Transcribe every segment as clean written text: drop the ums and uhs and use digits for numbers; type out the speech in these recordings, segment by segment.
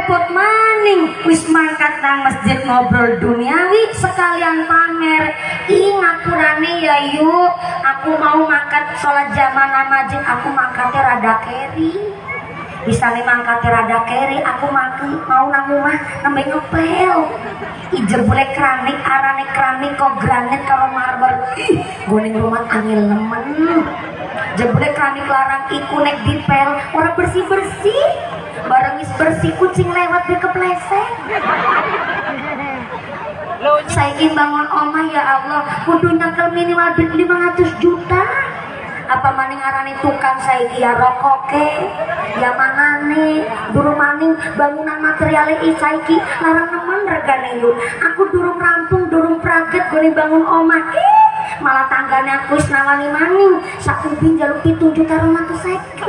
repot maning wis mangkat nang masjid ngobrol duniawi sekalian pamer. Ih ngapurane ya yuk, aku mau mangkat sholat jamaah masjid, aku mangkatnya rada keri. Bisa nih mangkatnya rada keri, aku mau nang rumah nambah ngepel. Ijer boleh keramik, arane keramik kok granit kalau marmer. Ih, gue rumah angin nemen. Jebule keramik larang iku nek dipel orang bersih-bersih. Bareng is bersih kucing lewat dia kepleset. Saiki bangun omah ya Allah kudu nyekel minimal duit 500 juta. Apa maning arane tukang saiki ya rokoke ya manane durung maning bangunan materialnya saiki larang nemen regane yuk. Aku durung rampung durung praget gue bangun omah. Malah tanggane aku wis nawani maning sak ubin jaluk 7 juta rumah tuh saiki.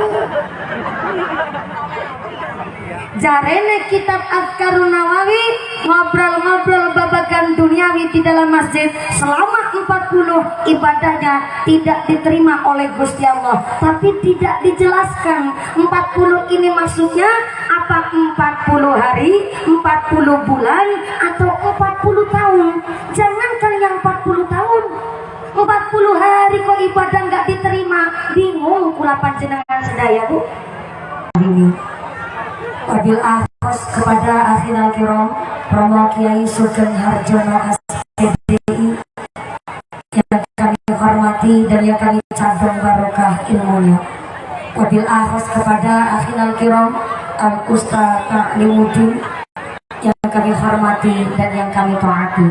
Jarene kitab Azkarun Nawawi ngobrol-ngobrol babagan duniawi di dalam masjid selama 40 ibadahnya tidak diterima oleh Gusti Allah, tapi tidak dijelaskan 40 ini maksudnya apa 40 hari, 40 bulan atau 40 tahun. Jangankan yang 40 tahun, 40 hari kok ibadah nggak diterima, bingung kula panjenengan sedaya Bu. Ini wabil ahos kepada akhirul kiram Romo Kiai Sugeng Harjono SPDI yang kami hormati dan yang kami cabang barokah ilmunya. Wabil ahos kepada akhirul kiram Al Ustaz Ta'limuddin yang kami hormati dan yang kami taati.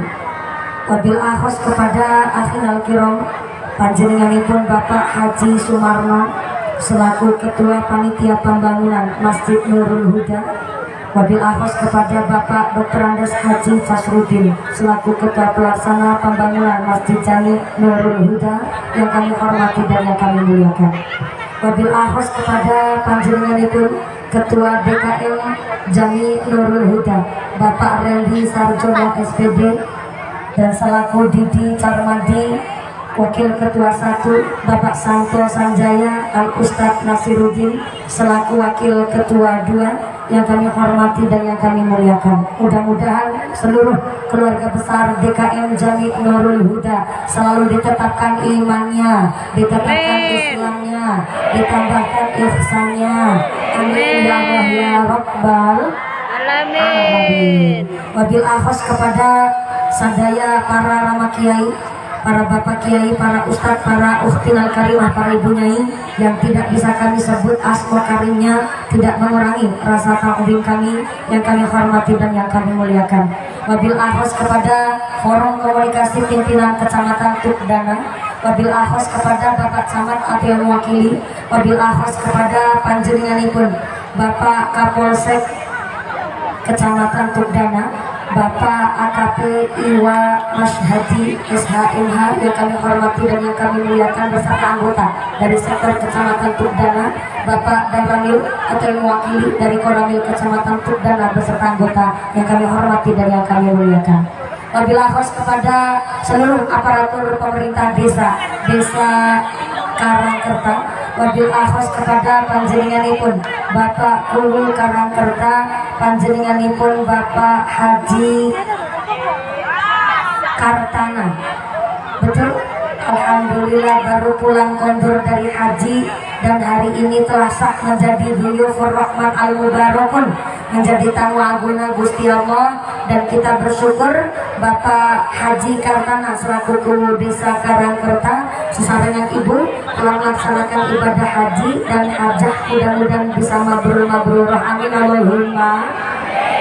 Wabil ahos kepada akhirul kiram panjenenganipun Bapak Haji Sumarno selaku Ketua Panitia Pembangunan Masjid Nurul Huda. Wabil ahos kepada Bapak Dr. Andes Haji Fasrudin selaku Ketua Pelaksana Pembangunan Masjid Jami Nurul Huda yang kami hormati dan yang kami muliakan. Wabil ahos kepada panjenenganipun Ketua DKM Jami Nurul Huda Bapak Randy Sarjono SPD dan selaku Didi Carmadi Wakil Ketua 1 Bapak Santo Sanjaya Al Ustadz Nasiruddin selaku Wakil Ketua 2 yang kami hormati dan yang kami muliakan. Mudah-mudahan seluruh keluarga besar DKM Jami Nurul Huda selalu ditetapkan imannya, ditetapkan Islamnya, ditambahkan ihsannya. Amin ya Allah ya Rabbal Alamin. Wabil ahos kepada sadaya para Rama Kiai, para bapak kiai, para ustadz, para ukhtinal karimah, para ibu nyai yang tidak bisa kami sebut asma karimnya, tidak mengurangi rasa takdim kami yang kami hormati dan yang kami muliakan. Wabil ahos kepada forum komunikasi pimpinan kecamatan Tukdana, wabil ahos kepada Bapak Camat atau mewakili, wabil ahos kepada panjenenganipun Bapak Kapolsek Kecamatan Tukdana, Bapak AKP Iwa Mas Haji SHMH yang kami hormati dan yang kami muliakan beserta anggota dari sektor Kecamatan Tukdana, Bapak Damramil atau mewakili dari Koramil Kecamatan Tukdana beserta anggota yang kami hormati dan yang kami muliakan. Wabillahi khos kepada seluruh aparatur pemerintah desa Karangkerta, wabillahi khos kepada panjenenganipun Bapak Kulul Karangkerta, panjenenganipun Bapak Haji Kartana. Betul? Alhamdulillah baru pulang kondur dari haji dan hari ini telah sah menjadi Dhuyufur Rahman Al-Mubarakun, menjadi tamu aguna Gusti Allah, dan kita bersyukur Bapak Haji Kartana selaku Kulu Desa Karangkerta sesarengan Ibu telah melaksanakan ibadah haji dan hajah, mudah-mudahan bisa mabrur amin Allahumma.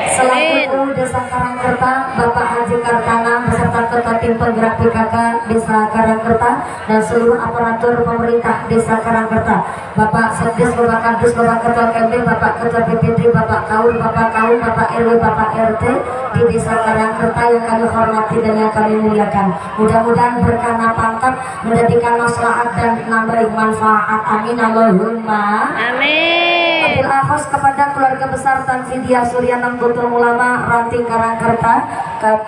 Selaku Kulu Desa Karangkerta, Bapak Haji Kartana beserta Ketua Tim Penggerak PKK Desa Karangkerta dan seluruh aparatur pemerintah Desa Karangkerta, Bapak Sekdes, Bapak Kadus, Bapak Ketua KMD, Bapak Ketua PPD, Bapak Kaum, Bapak RW, Bapak RT di Desa Karangkerta yang kami hormati dan yang kami muliakan. Mudah-mudahan berkah pangkat menjadikan maslahat dan nambah manfaat. Amin Allahumma. Amin. akhos kepada keluarga besar Tan Vidya Surya Nahdlatul Ulama Ranting Karangkerta,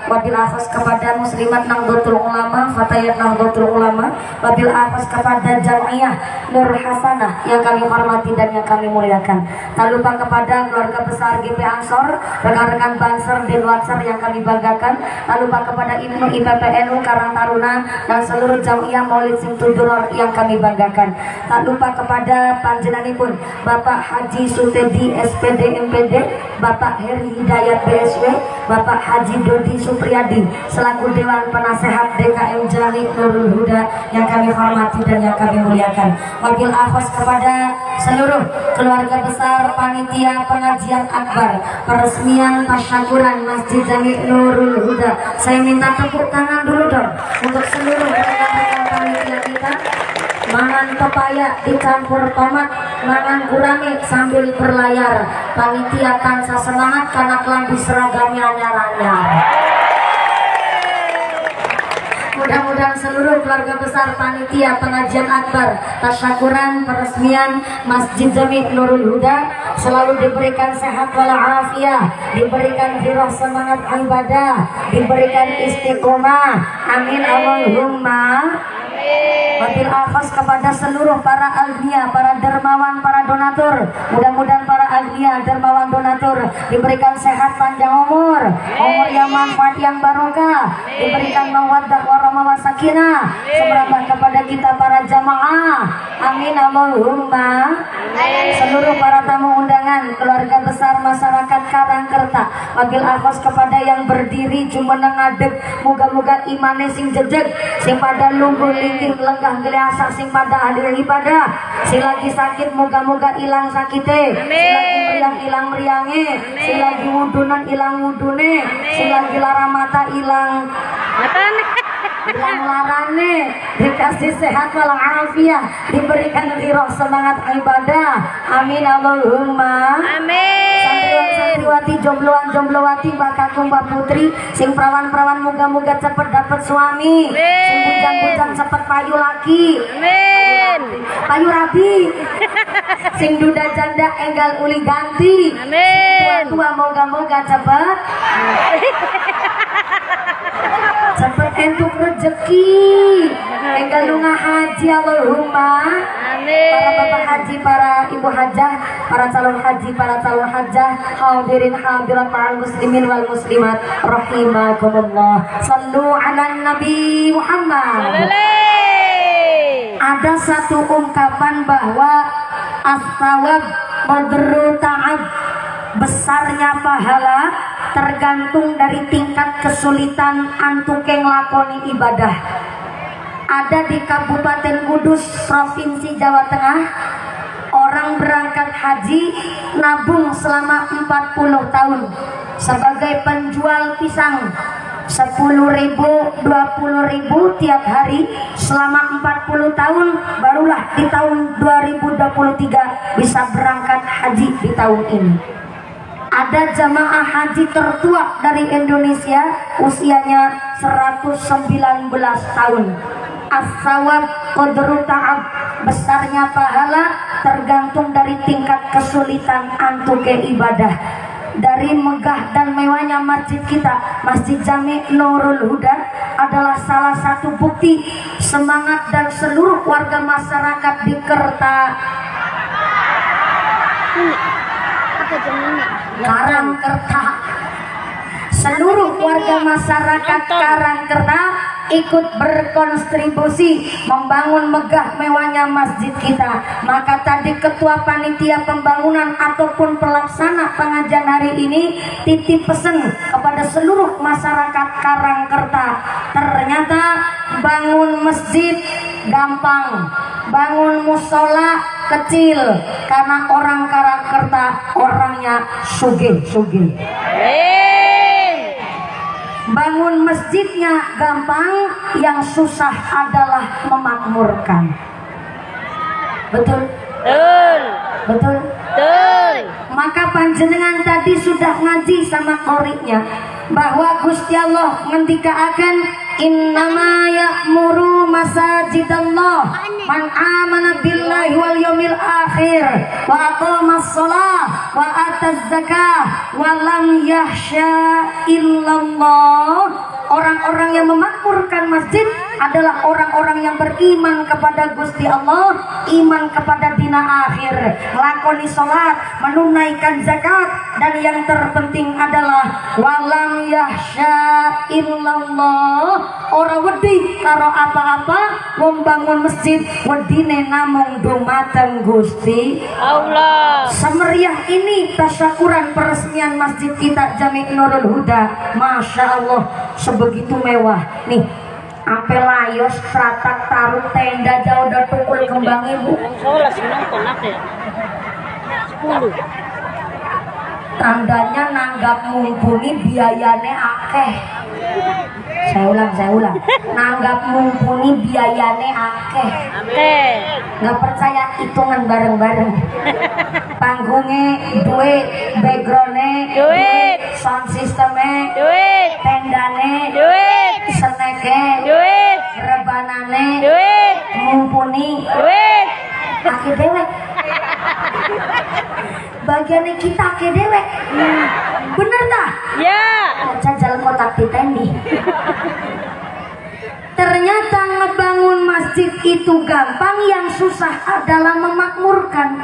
wabil akhos kepada muslimat Nahdlatul Ulama Fatayat Nahdlatul Ulama, wabil akhos kepada Jamiyah Nur Hasanah yang kami hormati dan yang kami muliakan. Tak lupa kepada keluarga besar GP Ansor, rekan-rekan Banser dan Watsar yang kami banggakan. Tak lupa kepada Ibnu IPPNU Karang Taruna dan seluruh Jamiyah Maulid Simtuduror yang kami banggakan. Tak lupa kepada panjenenganipun Bapak Haji Sutedi SPD MPD, Bapak Heri Hidayat BSW, Bapak Haji Dodi Supriyadi selaku Dewan Penasehat DKM Jami Nurul Huda yang kami hormati dan yang kami muliakan. Wabil akhos kepada seluruh keluarga besar panitia pengajian akbar peresmian tasyakuran Masjid Jami Nurul Huda. Saya minta tepuk tangan dulu dong untuk seluruh rekan-rekan panitia kita. Mangan pepaya dicampur tomat, mangan gurame sambil berlayar. Panitia tansah semangat karena kelambi seragamnya anyar-anyar. Mudah-mudahan seluruh keluarga besar panitia pengajian akbar tasyakuran peresmian Masjid Jami Nurul Huda selalu diberikan sehat walafiat, diberikan firah semangat ibadah, diberikan istiqomah. Amin Allahumma. Wabil akhos kepada seluruh para agnia, para dermawan, para donatur. Mudah-mudahan para agnia, dermawan, donatur diberikan sehat panjang umur yang manfaat yang barokah, diberikan mawaddah warahmah wasakinah, semerawat kepada kita para jamaah. Amin Allahumma. Seluruh para tamu undangan, keluarga besar masyarakat Karangkerta, wabil akhos kepada yang berdiri jumeneng ngadeg, muga-muga imane sing jejeg, sing pada lungguh linggih lenggah geliasa, sing pada hadir ibadah, sing lagi sakit muga-muga ilang sakite, sing lagi meriang ilang meriange, sing lagi wudunan ilang wudune, sing lagi lara mata ilang larane, dikasih sehat walafiat, diberikan ghirah semangat ibadah. Amin Allahumma. Amin. Santriwati jombloan-jomblowati bakakung mbak putri, sing perawan-perawan muga-muga cepet dapat suami, sing bujang-bujang cepet payu laki. Amin. Payu rabi. Sing duda janda enggal uli ganti. Amin. Tua-tua moga-moga cepet cepet entuk rezeki, enggal lunga haji Allahumma. Amin. Para bapak haji, para ibu hajah, para calon haji, para calon hajah, hadirin hadirat ma'al muslimin wal muslimat rahimakumullah. Sallu ala Nabi Muhammad. Ada satu ungkapan bahwa as-sawab madru ta'ab, besarnya pahala tergantung dari tingkat kesulitan antuke nglakoni ibadah. Ada di Kabupaten Kudus, Provinsi Jawa Tengah, orang berangkat haji nabung selama 40 tahun sebagai penjual pisang 10.000, 20.000 tiap hari selama 40 tahun, barulah di tahun 2023 bisa berangkat haji di tahun ini. Ada jamaah haji tertua dari Indonesia, usianya 119 tahun. As-sawab qadru ta'ab, besarnya pahala tergantung dari tingkat kesulitan antuke ibadah. Dari megah dan mewahnya masjid kita, Masjid Jami Nurul Huda adalah salah satu bukti semangat dan seluruh warga masyarakat di Karangkerta. Seluruh warga masyarakat Karangkerta ikut berkontribusi membangun megah mewahnya masjid kita. Maka tadi ketua panitia pembangunan ataupun pelaksana pengajian hari ini titip pesan kepada seluruh masyarakat Karangkerta. Ternyata bangun masjid gampang, bangun musola kecil, karena orang Karangkerta orangnya sugih-sugih. Bangun masjidnya gampang, yang susah adalah memakmurkan. Betul? Betul. Betul? Betul. Maka panjenengan tadi sudah ngaji sama qori'nya bahwa Gusti Allah ngendikaaken innama ya'muru masajidallah man amana billahi wal yaumil akhir wa aqamas shalah wa ataz zakah wa lam yahsya illallah. Orang-orang yang memakmurkan masjid adalah orang-orang yang beriman kepada Gusti Allah, iman kepada dina akhir, nglakoni salat, menunaikan zakat, dan yang terpenting adalah walam yahsya illallah. Ora wedi karo apa-apa, membangun masjid wedine namung dumateng Gusti Allah. Semeriah ini tasyakuran peresmian masjid kita Jami Nurul Huda. Masya Allah, sebegitu mewah nih. Ampe layos, teratak, taruh tenda, jauh dan tukul kembang ibu. Tandanya nanggap mumpuni biayane akeh. Saya ulang. Nanggap mumpuni biayane akeh. Nggak percaya hitungan bareng-bareng. Panggungnya duit, backgroundnya Duit. sound systemnya Duit. tendane Duit. seneke Duit. rebanane Duit. mumpuni Duit. ake dewek. Bagiannya kita ake dewek. Bener tak? Ya. Jajal kotak ditendi. Ternyata ngebangun masjid itu gampang, yang susah adalah memakmurkan.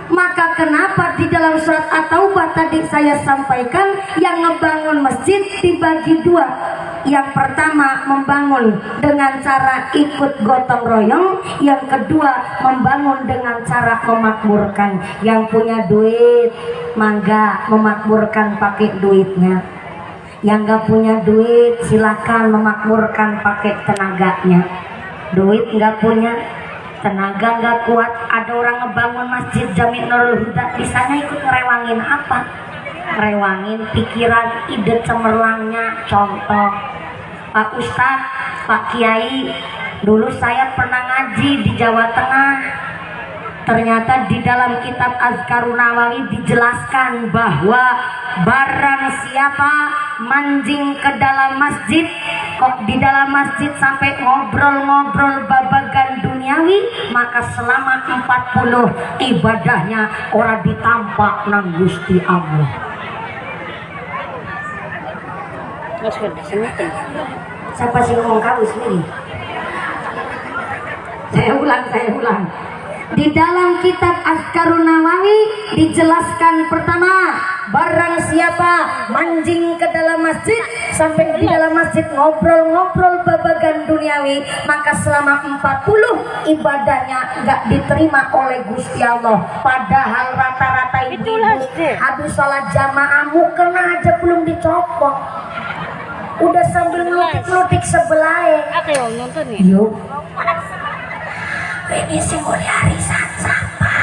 Maka kenapa di dalam surat At-Taubah tadi saya sampaikan yang ngebangun masjid dibagi dua. Yang pertama membangun dengan cara ikut gotong royong, yang kedua membangun dengan cara memakmurkan. Yang punya duit mangga memakmurkan pakai duitnya, yang gak punya duit silakan memakmurkan pakai tenaganya. Duit gak punya, tenaga gak kuat, ada orang ngebangun masjid Jami Nurul Huda, bisanya ikut ngerewangin apa? Ngerewangin pikiran, ide cemerlangnya. Contoh, Pak Ustadz, Pak Kiai, dulu saya pernah ngaji di Jawa Tengah. Ternyata di dalam kitab Azkarun Nawawi dijelaskan bahwa barang siapa mancing ke dalam masjid, kok di dalam masjid sampai ngobrol-ngobrol babagan duniawi, maka selama 40 ibadahnya ora ditampak nang Gusti Allah. Siapa sih ngomong kau sendiri? Saya ulang. Di dalam kitab Azkarun Nawawi dijelaskan pertama, barang siapa mancing ke dalam masjid sampai di dalam masjid ngobrol-ngobrol babagan duniawi, maka selama 40 ibadahnya nggak diterima oleh Gusti Allah. Padahal rata-rata ibu habis sholat jamaah mukena aja belum dicopot, udah sambil ngelutik-ngelutik sebelahnya. Apa yang nonton nih? Yuk, ini sih mau arisan sampah.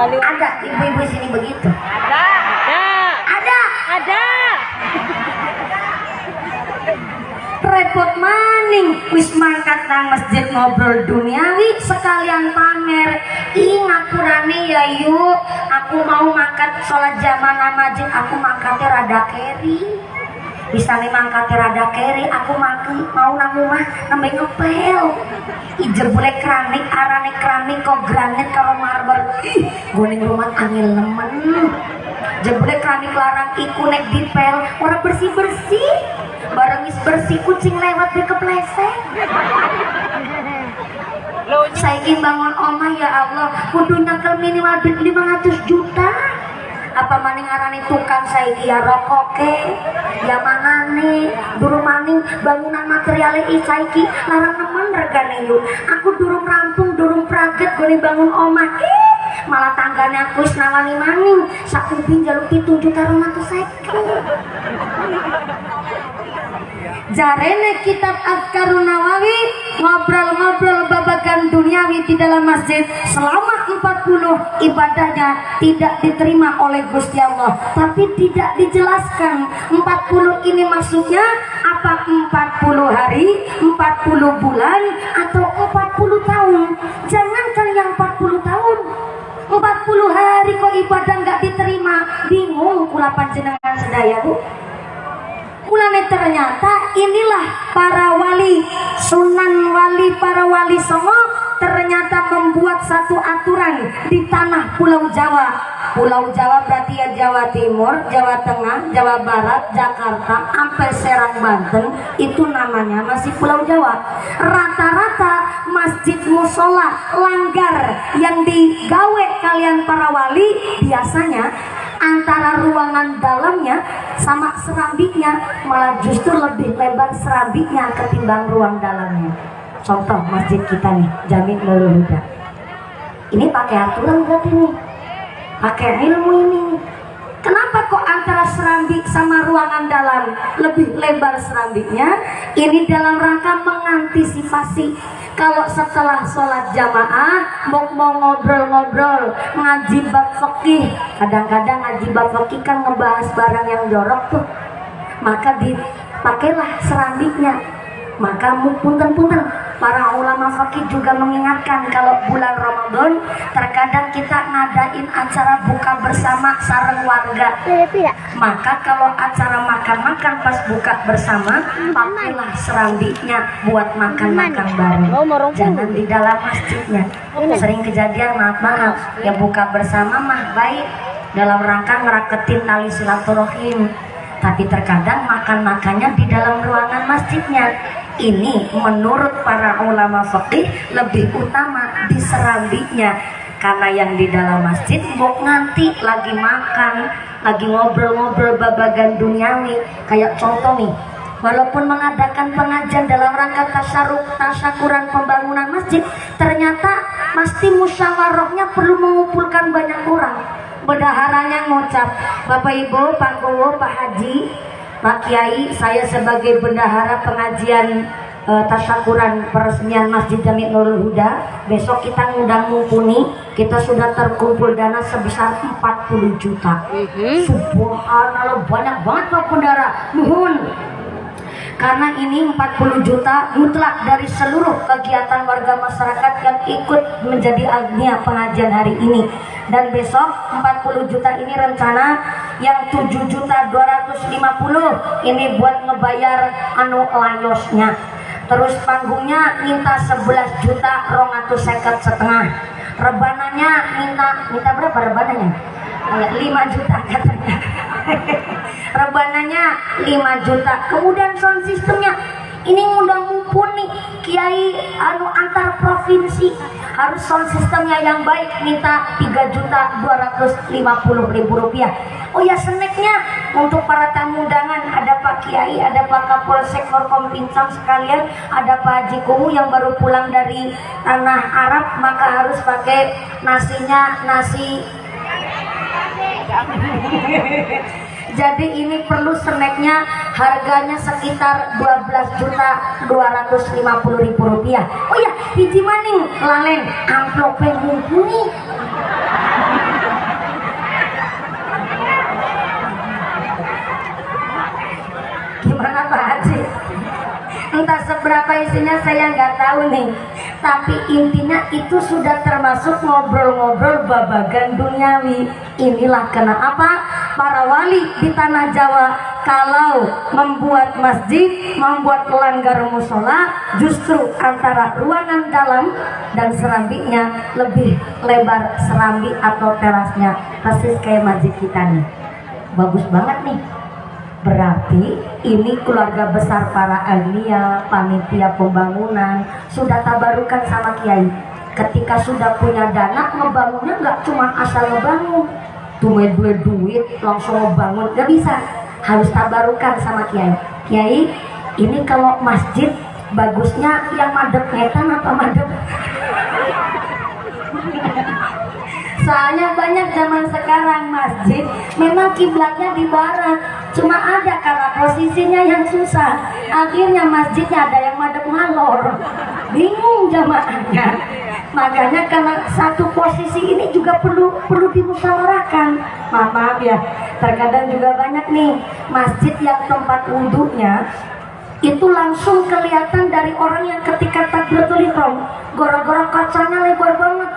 Ada ibu-ibu sini begitu? Ada. Repot maning, wis mangkat nang masjid ngobrol duniawi sekalian pamer. Ih ngapurane ya yuk, aku mau mangkat sholat jamaah masjid, aku mangkatnya rada keri. Bisa nih mangkat rada keri, aku mau nang rumah nambah ngepel. Ijer boleh keramik, arane keramik kok granit kalau marmer. Gue ning rumah angin nemen. Jebule keramik larang iku nek dipel, orang bersih-bersih. Bareng is bersih kucing lewat di kepleset. Saiki bangun omah ya Allah, kudu nyekel minimal duit 500 juta. Apa maning arane tukang saiki ya rokoke, ya mangane, durung maning bangunan materialnya saiki larang nemen regane yuk. Aku durung rampung, durung praget gue bangun omah. Malah tanggane aku wis nawani maning, sak kuping jaluk 7 juta 250. Jarene kitab Azkarun Nawawi ngobrol-ngobrol babagan duniawi di dalam masjid selama 40 ibadahnya tidak diterima oleh Gusti Allah. Tapi tidak dijelaskan 40 ini maksudnya apa, 40 hari, 40 bulan, atau 40 tahun. Jangankan yang 40 tahun, hari kok ibadah nggak diterima, bingung kula panjenengan sedaya Bu. Mulane ternyata inilah para wali, sunan wali, para wali songo ternyata membuat satu aturan di tanah Pulau Jawa. Pulau Jawa berarti ya Jawa Timur, Jawa Tengah, Jawa Barat, Jakarta, sampai Serang Banten, itu namanya masih Pulau Jawa. Rata-rata masjid musola langgar yang digawe kalian para wali biasanya antara ruangan dalamnya sama serambiknya malah justru lebih lebar serambiknya ketimbang ruang dalamnya. Contoh masjid kita nih, Jami Nurul Huda. Ini pakai aturan berarti nih, pakai ilmu ini. Kenapa kok antara serambik sama ruangan dalam lebih lebar serambiknya? Ini dalam rangka mengantisipasi kalau setelah sholat jamaah mau ngobrol-ngobrol ngaji bab fikih, kadang-kadang ngaji bab fikih kan ngebahas barang yang jorok tuh, maka dipakailah serambiknya. Maka punten-punten para ulama fikih juga mengingatkan kalau bulan Ramadan terkadang kita ngadain acara buka bersama sareng warga. Maka kalau acara makan-makan pas buka bersama, pakailah serambiknya buat makan-makan bareng. Jangan di dalam masjidnya. Sering kejadian maaf-maaf ya buka bersama mah baik dalam rangka ngeraketin tali silaturahim. Tapi terkadang makan-makannya di dalam ruangan masjidnya. Ini menurut para ulama fikih lebih utama di serambiknya, karena yang di dalam masjid mau nganti lagi makan, lagi ngobrol-ngobrol babagan duniawi. Kayak contoh nih, walaupun mengadakan pengajian dalam rangka tasyakuran pembangunan masjid, ternyata pasti musyawarahnya perlu mengumpulkan banyak orang. Bendaharanya ngucap, Bapak Ibu, Pak Kowo, Pak Haji, Pak Kiai, saya sebagai bendahara pengajian tasyakuran peresmian Masjid Jami Nurul Huda, besok kita ngundang mumpuni, kita sudah terkumpul dana sebesar 40 juta. Subhanallah, banyak banget Pak Bendahara. Nuhun. Karena ini 40 juta mutlak dari seluruh kegiatan warga masyarakat yang ikut menjadi agnia pengajian hari ini. Dan besok 40 juta ini rencana yang 7 juta 250 ini buat ngebayar layosnya. Terus panggungnya minta 11 juta 250 rebananya minta berapa rebananya? 5 juta katanya. Rebananya 5 juta. Kemudian sound sistemnya ini ngundang mumpuni kiai antar provinsi, harus sound sistemnya yang baik, minta 3 juta 250 ribu rupiah. Oh ya, snacknya untuk para tamu undangan ada Pak Kiai, ada Pak Kapolsek Forkompinjam sekalian, ada Pak Haji Kumu yang baru pulang dari tanah Arab, maka harus pakai nasinya nasi. Jadi ini perlu snacknya, harganya sekitar 12 juta 250 ribu rupiah. Oh ya, biji maning lalen amplopnya mumpuni. Gimana Pak Haji? Entah seberapa isinya saya nggak tahu nih, tapi intinya itu sudah termasuk ngobrol-ngobrol babagan duniawi. Inilah kenapa para wali di tanah Jawa kalau membuat masjid, membuat langgar musola, justru antara ruangan dalam dan serambiknya lebih lebar serambik atau terasnya, persis kayak masjid kita nih. Bagus banget nih. Berarti ini keluarga besar para agnia, panitia pembangunan sudah tabarukan sama kiai. Ketika sudah punya dana, ngebangunnya nggak cuma asal ngebangun, cuma duit langsung ngebangun, nggak bisa, harus tabarukan sama kiai. Kiai, ini kalau masjid bagusnya yang madep ngetan apa madep? Soalnya banyak zaman sekarang masjid memang kiblatnya di barat, cuma ada karena posisinya yang susah, akhirnya masjidnya ada yang madep ngalor, bingung jamaahnya. Makanya karena satu posisi ini juga perlu dimusyawarahkan. Maaf ya, terkadang juga banyak nih masjid yang tempat wudhunya itu langsung kelihatan dari orang yang ketika takbiratul ihram, gara-gara kacanya lebar banget.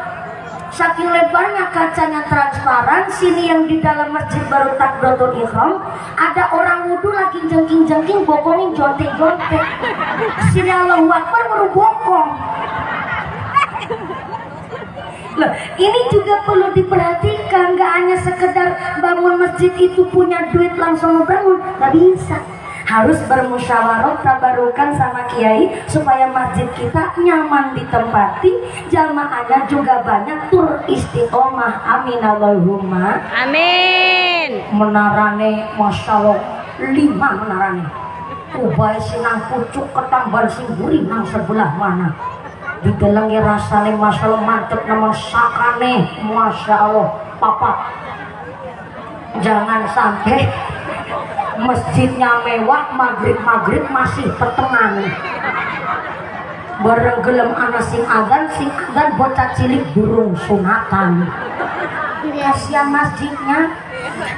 saking lebarnya kacanya transparan. Sini yang di dalam masjid baru takbiratul ihram, ada orang wudhu lagi jengking-jengking bokongin jontek-jontek. Sini Allahu Akbar baru bokong. Loh, ini juga perlu diperhatikan, nggak hanya sekedar bangun masjid itu punya duit langsung bangun, nggak bisa. Harus bermusyawarah tabarukan sama kiai supaya masjid kita nyaman ditempati, jamaahnya juga banyak, tur istiqomah. Amin Allahumma Amin. menarane masya Allah 5 menarane ubay sinang pucuk ketamban singguri nang sebelah mana didelengi rasane masya Allah mantep namun sakane masya Allah papa. Jangan sampai masjidnya mewah, maghrib masih pertengahan. Bareng gelem ana sing adzan bocah cilik burung sunatan. Kasihan masjidnya.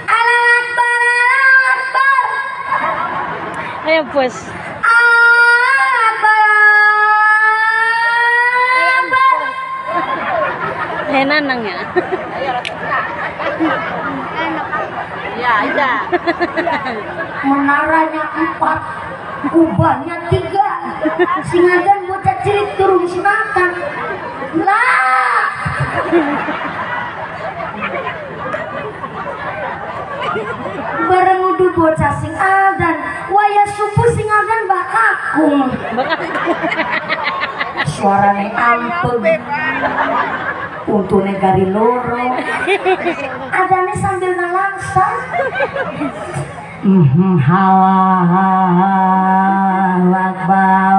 Allahu Akbar, Allahu Akbar. Ayo bos. Allahu Akbar. Nanang ya. Ya, ada. Menaranya 4, ubahnya 3. Singadan bocah cilik turun sunatan. Lah. Bareng udah bocah sing adan, waya subuh sing adan bakakung. Suarane ampun. Untune gari loro. Adane sambil nalangsang. Allahu Akbar.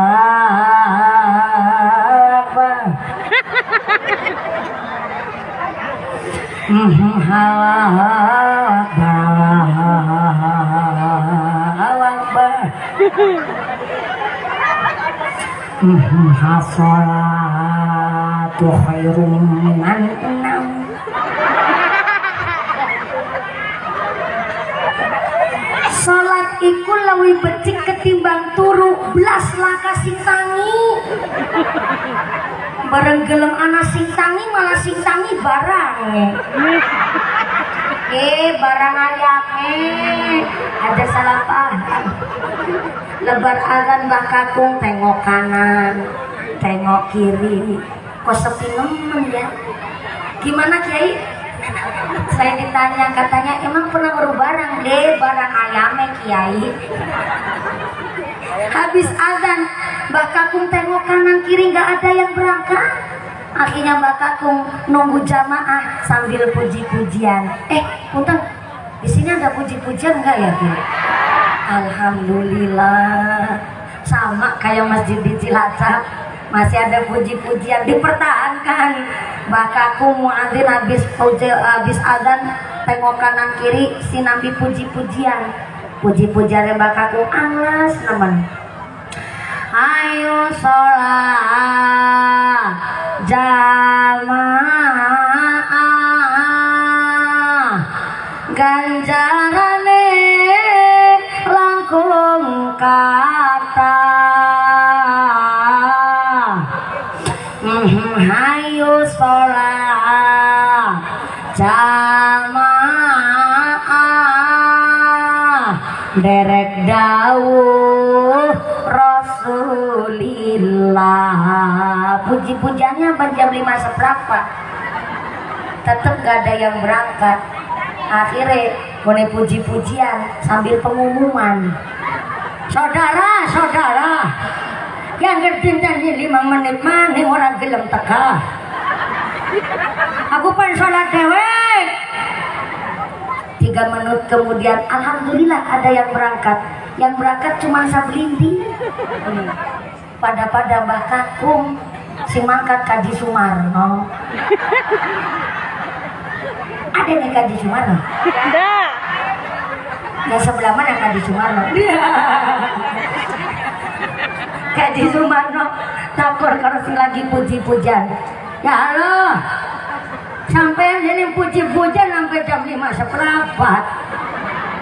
Allahu Akbar. As-salatu khairum minan naum. Salat iku leuwih becik ketimbang turu blas laka sing tangi. Bareng gelem ana sing tangi malah sing tangi barang. Barang ayame ada salah paham. Lebar azan bakakung tengok kanan, tengok kiri. Kok sepi nemen ya? Gimana Kiai? Saya ditanya, katanya emang pernah baru barang barang ayame Kiai. Habis azan Mbak Kakung tengok kanan kiri nggak ada yang berangkat. Akhirnya Mbak Kakung nunggu jamaah sambil puji-pujian. Punten, di sini ada puji-pujian nggak ya Kiai? Alhamdulillah, sama kayak masjid di Cilacap, masih ada puji-pujian dipertahankan. Mbak Kakung muadzin habis azan tengok kanan kiri sinambi puji-pujian. Puji-pujian Mbak Kakung alas nemen. Ayo sholat jamaah ganjarane langkung kata. Ayo sholat jamaah derek dawuh Rasulillah. Puji-pujiannya jam 5 seberapa tetep gak ada yang berangkat. Akhirnya boleh puji-pujian sambil pengumuman, saudara yang gedeng tadi 5 menit maning orang gelem teka. Aku pengen sholat dewek. 3 menit kemudian alhamdulillah ada yang berangkat. Yang berangkat cuma sablindi. Pada Mbah Kakung si mangkat Kaji Sumarno. Ada nih Kaji Sumarno? Ada. Yang sebelah mana Kaji Sumarno? Kaji Sumarno takor kalau lagi puji-pujian. Ya Allah, sampai jadi puji-pujian sampai jam 5 seperempat.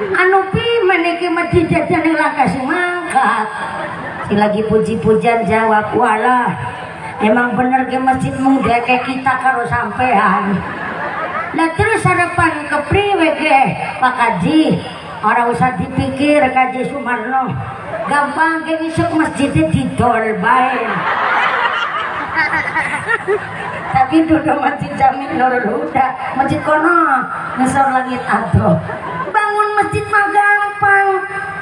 Anu pi meniki masjid jajan yang laka si mangkat. Si lagi puji-pujian jawab, walah Emang bener ke masjid mung deke kita karo sampean. Lah terus harapan ke priwe ge Pak Kaji. Orang usah dipikir Kaji Sumarno. Gampang ke isuk masjidnya didol bae. Tapi duduk masjid Jami Nurul Huda, masjid kono ngesor langit adoh. Bangun masjid mah gampang.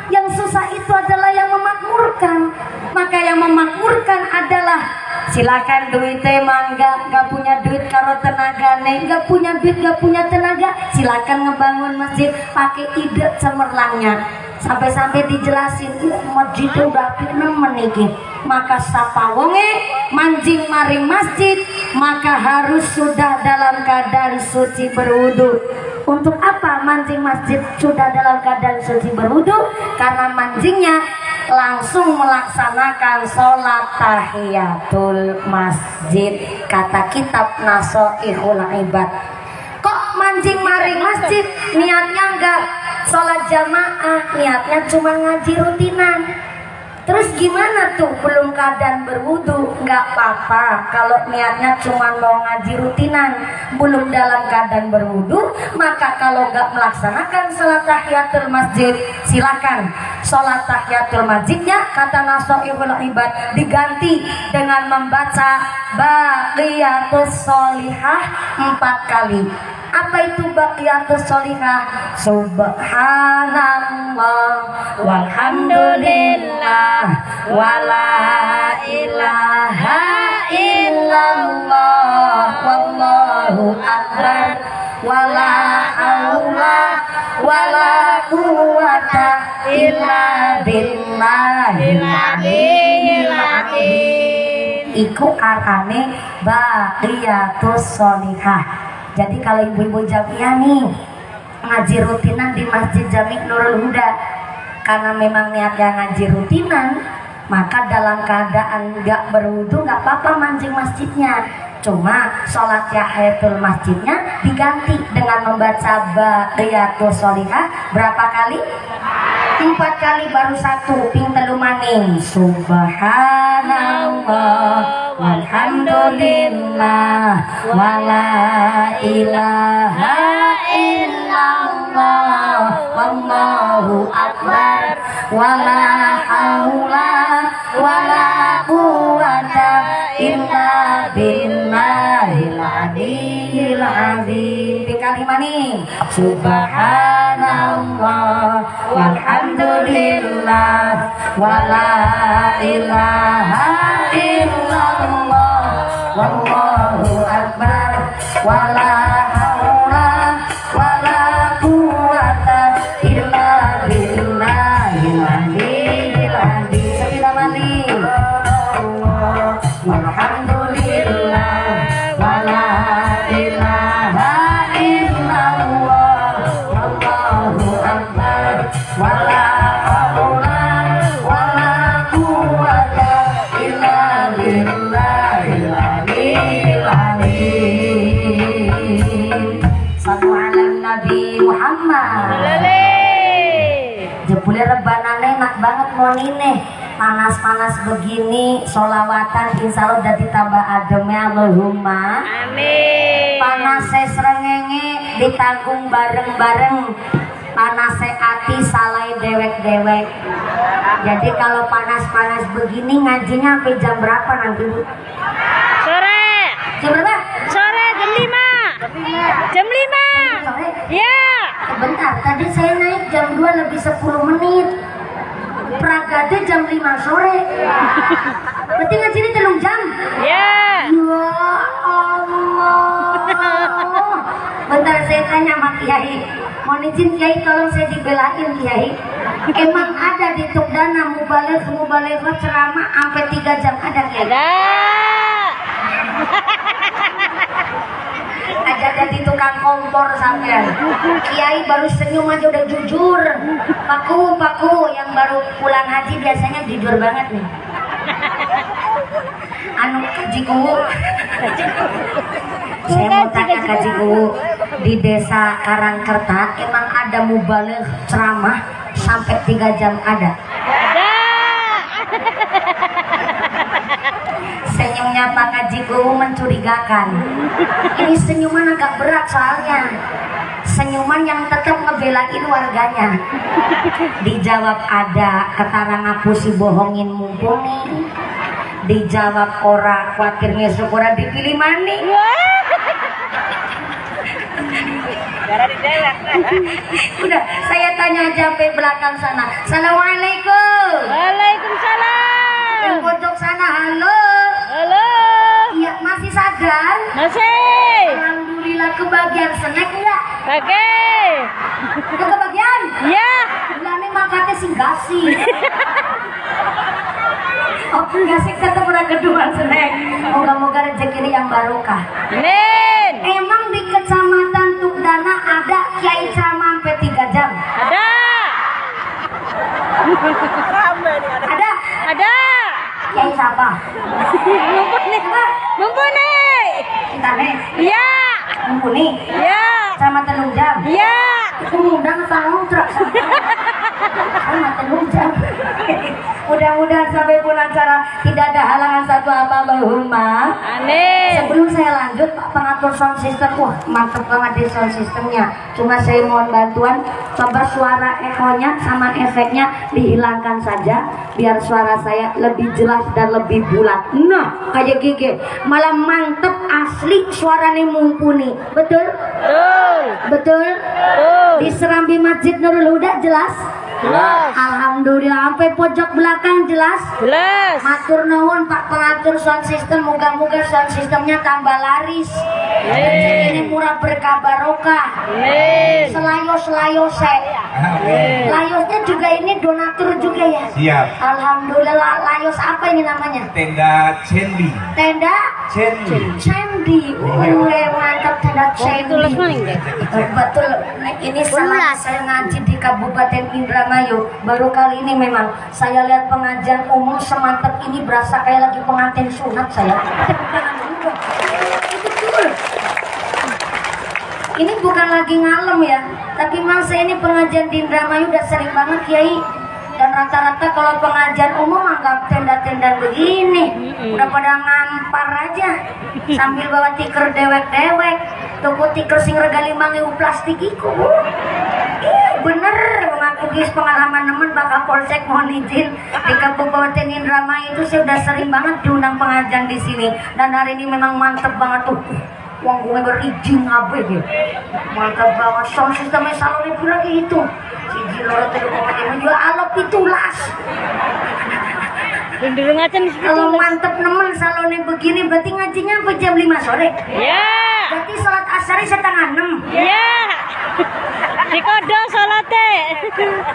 Yang susah itu adalah yang memakmurkan. Maka yang memakmurkan adalah silakan duitnya mangga, gak punya duit karo tenaga nih, gak punya duit gak punya tenaga, silakan ngebangun masjid pakai ide cemerlangnya. Sampai-sampai dijelasin masjidnya udah api nemen iki. Maka sapa wonge manjing maring masjid, maka harus sudah dalam keadaan suci berwudu. Untuk apa manjing masjid sudah dalam keadaan suci berwudu? Karena manjingnya langsung melaksanakan sholat tahiyatul masjid. Kata kitab Nasoihul Ibad. Kok manjing maring masjid niatnya enggak sholat jamaah, niatnya cuma ngaji rutinan. Terus gimana tuh belum keadaan berwudu? Nggak apa-apa kalau niatnya cuma mau ngaji rutinan, belum dalam keadaan berwudu. Maka kalau nggak melaksanakan sholat tahiyatul masjid, silakan sholat tahiyatul masjidnya kata Nasoihul Ibad diganti dengan membaca Baqiyatus Sholihah 4 kali. Apa itu Baqiyatus Sholihah? Subhanallah walhamdulillah wala ilaha illallah wallahu akbar wala haula wala quwata illa billahil aliyyil azim. Iku arane Baqiyatus Sholihah. Jadi kalau ibu-ibu jamiah nih ngaji rutinan di Masjid Jami Nurul Huda, karena memang niatnya ngaji rutinan, maka dalam keadaan nggak berwudu nggak apa-apa mancing masjidnya. Cuma sholat tahiyatul masjidnya diganti dengan membaca Baqiyatus Sholihah berapa kali? 4 kali baru 1 ping telu maning. Subhanallah walhamdulillah wala ilaha illallah wallahu akbar wala haula wala quwata illa billahil aliyyil azim. Tinggal nih. Subhanallah walhamdulillah wala ilaha illallah wallahu akbar wala haula wala quwata illa billahil aliyyil azim. Sabila mani. Walhamdulillah wala ilaha illallah wallahu akbar wala haula wala quwata illa billahil aliyyil azim. Sallu ala Nabi Muhammad. Jebule rebanane enak banget mau nih. Panas-panas begini sholawatan insya Allah udah ditambah ademnya. Allahumma amin. Panasnya srengenge ditanggung bareng-bareng, panasnya hati salai dewek-dewek. Jadi kalau panas-panas begini ngajinya sampai jam berapa nanti Bu? Sore. Jam berapa? Sore jam 5. Jam 5. Sore? Ya. Bentar, tadi saya naik jam 2 lebih 10 menit. Pragade jam 5 sore. Berarti ngajinya 3 jam? Ya. Ya Allah. Bentar saya tanya sama Kiai. Mohon izin Kiai, tolong saya dibelain Kiai. Emang ada di Tukdana mubaligh ceramah sampai 3 jam ada Kiai? Ada. Ada di tukang kompor sampean. Kiai baru senyum aja udah jujur. Paku yang baru pulang haji biasanya jujur banget nih. Anu kaji kuwu. Saya mau tanya kaji kuwu, di desa Karangkerta emang ada mubaligh ceramah sampai 3 jam ada? Ada. Senyumnya senyumnya Pak Kajiku mencurigakan. Ini senyuman agak berat soalnya. Senyuman yang tetap ngebelain warganya. Dijawab ada, ketara ngapusi bohongin mumpuni. Dijawab ora, khawatirnya syukura dipilih mani. Udah, saya tanya aja sampai belakang sana. Assalamualaikum. Waalaikumsalam. Yang pojok sana, halo. Halo. Iya, masih sadar? Masih. Alhamdulillah, kebagian snack enggak? Pakai. Kebagian? Ya. Bulannya makanya singgasi. Oh, ngasih kata pernah kedua snack. Moga-moga rezeki yang barokah. Amin. Emang di kecamatan Tukdana ada kiai ceramah sampai 3 jam? Ada. Ada? Ada. Kiai siapa? Mumpuni. Mumpuni. Kita nih. Ya. Mumpuni. Ya. Sama telung jam. Ya. Kemudian tahu truk sama telung jam. Mudah-mudahan sampai pun acara tidak ada halangan satu apa Allahumma. Amin. Sebelum saya lanjut, Pak pengatur sound system, wah mantep banget di sound systemnya. Cuma saya mohon bantuan, coba suara ekonya sama efeknya dihilangkan saja, biar suara saya lebih jelas dan lebih bulat. Nah, kayak gigi, malah mantep asli suaranya mumpuni. Betul? Betul. Betul? Betul. Di Serambi Masjid Nurul Huda jelas? Jelas. Alhamdulillah, sampai pojok belakang jelas? Jelas. Matur nuwun Pak pengatur sound system, moga-moga sound systemnya tambah laris. Rezeki ini murah berkah barokah. Amin. Selayos-layose. Layosnya juga ini donatur juga ya? Siap. Alhamdulillah, layos apa ini namanya? Tenda Cendi. Tenda Cendi. Cendi. Mantap tenda Tulis Cendi. maning deh. Betul, ini salah saya ngaji di Kabupaten Indramayu. Baru kali ini memang saya lihat pengajian umum semantap ini, berasa kayak lagi pengantin sunat saya. Itu betul. Ini bukan lagi ngalem ya, tapi masa ini pengajian di Indramayu udah sering banget Kiai. Dan rata-rata kalau pengajian umum anggap tenda-tenda begini, udah pada ngampar aja sambil bawa tikar dewek-dewek. Tuku tikar sing rega 5.000 plastik iku. Bener, mengaku guys pengalaman nemen bakal polsek mohon izin di Kabupaten Indramayu itu saya udah sering banget diundang pengajian di sini, dan hari ini memang mantep banget tuh. Uang gue berizin ngabe ya, mantap banget. Sound sistemnya salon itu lagi itu. Siji loro telu papat lima juga alop pitulas. Dendurung aja nih. Kalau mantep nemen salonnya begini, berarti ngajinya sampai jam 5 sore. Ya. Berarti sholat asar setengah 6. Ya. Di kodo salate.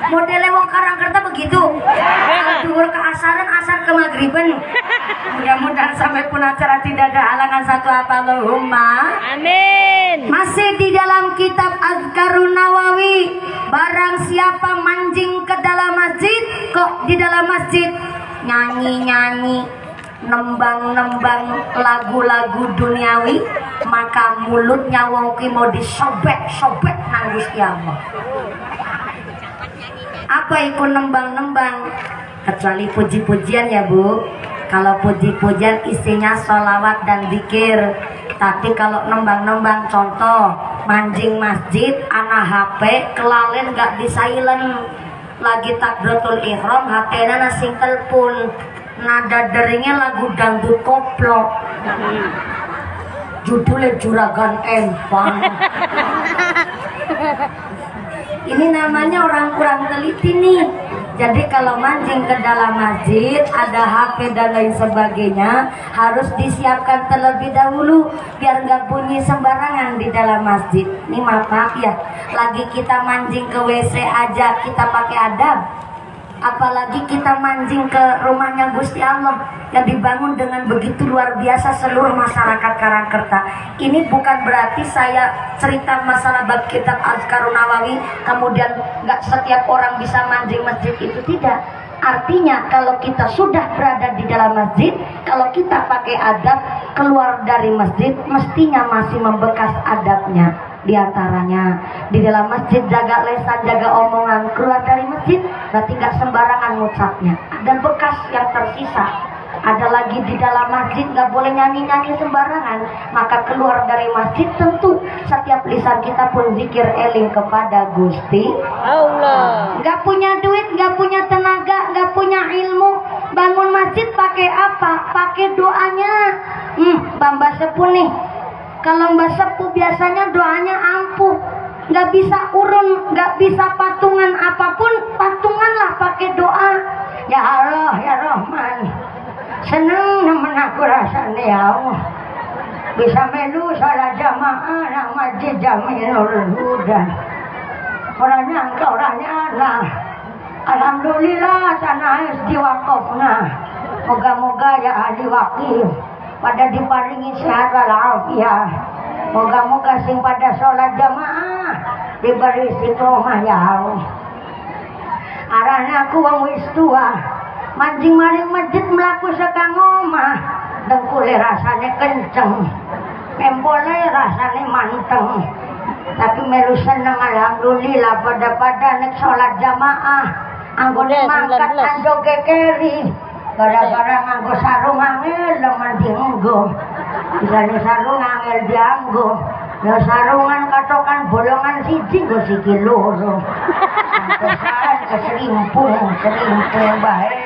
Modelnya wong Karangkerta begitu. Duhur ke asaran, asar ke maghriban. Mudah-mudahan sampai pun acara tidak ada halangan satu apa Allahumma. Amin. Masih di dalam kitab Azkarun Nawawi, barang siapa mancing ke dalam masjid, kok di dalam masjid nyanyi-nyanyi, nembang-nembang lagu-lagu duniawi, maka mulutnya wong ki mau disobek-sobek nang Gusti Allah. Apa itu nembang-nembang? Kecuali puji-pujian ya Bu. Kalau puji-pujian isinya sholawat dan zikir. Tapi kalau nembang-nembang, contoh mancing masjid, anak HP kelalen gak di silent, lagi takbiratul ihram, HP-nya nasing telepon, nada deringnya lagu dangdut koplo, judulnya Juragan Empang. Ini namanya orang kurang teliti nih. Jadi kalau mancing ke dalam masjid, ada HP dan lain sebagainya, harus disiapkan terlebih dahulu biar nggak bunyi sembarangan di dalam masjid. Ini maaf ya, lagi kita mancing ke WC aja kita pakai adab, apalagi kita mancing ke rumahnya Gusti Allah yang dibangun dengan begitu luar biasa seluruh masyarakat Karangkerta. Ini bukan berarti saya cerita masalah bab kitab Azkarun Nawawi kemudian nggak setiap orang bisa mancing masjid, itu tidak. Artinya kalau kita sudah berada di dalam masjid, kalau kita pakai adab, keluar dari masjid mestinya masih membekas adabnya. Di antaranya di dalam masjid jaga lesan, jaga omongan. Keluar dari masjid berarti nggak sembarangan ngucapnya, ada bekas yang tersisa. Ada lagi di dalam masjid nggak boleh nyanyi-nyanyi sembarangan. Maka keluar dari masjid tentu setiap lisan kita pun zikir eling kepada Gusti Allah. Nggak punya duit, nggak punya tenaga, nggak punya ilmu, bangun masjid pakai apa? Pakai doanya. Mbak Sepuh nih, kalau Mbak Sepuh biasanya doanya ampuh, nggak bisa urun, nggak bisa patungan apapun, patunganlah pakai doa. Ya Allah, ya Rahman, seneng nemen aku rasanya ya Allah, bisa melu salat jamaah nang masjid Jamilul Huda. Orangnya engkau orangnya. Alhamdulillah tanah diwakafna. Moga-moga ya ahli wakil pada diparingi sehat walafiat. Moga-moga sing pada sholat jamaah diberi istiqomah ya Allah. Arahnya aku wong wis tua, mancing maring masjid melaku sekang omah, dengkule rasanya kenceng, empole rasanya manteng. Tapi melu seneng alhamdulillah pada nek sholat jamaah anggone mangkat anjo kekeri gara-gara nganggo sarung angel leman dienggo. Bisane sarung angel dianggo, ya sarungan katokan bolongan siji go sikil loro. Antesan keserimpung bae.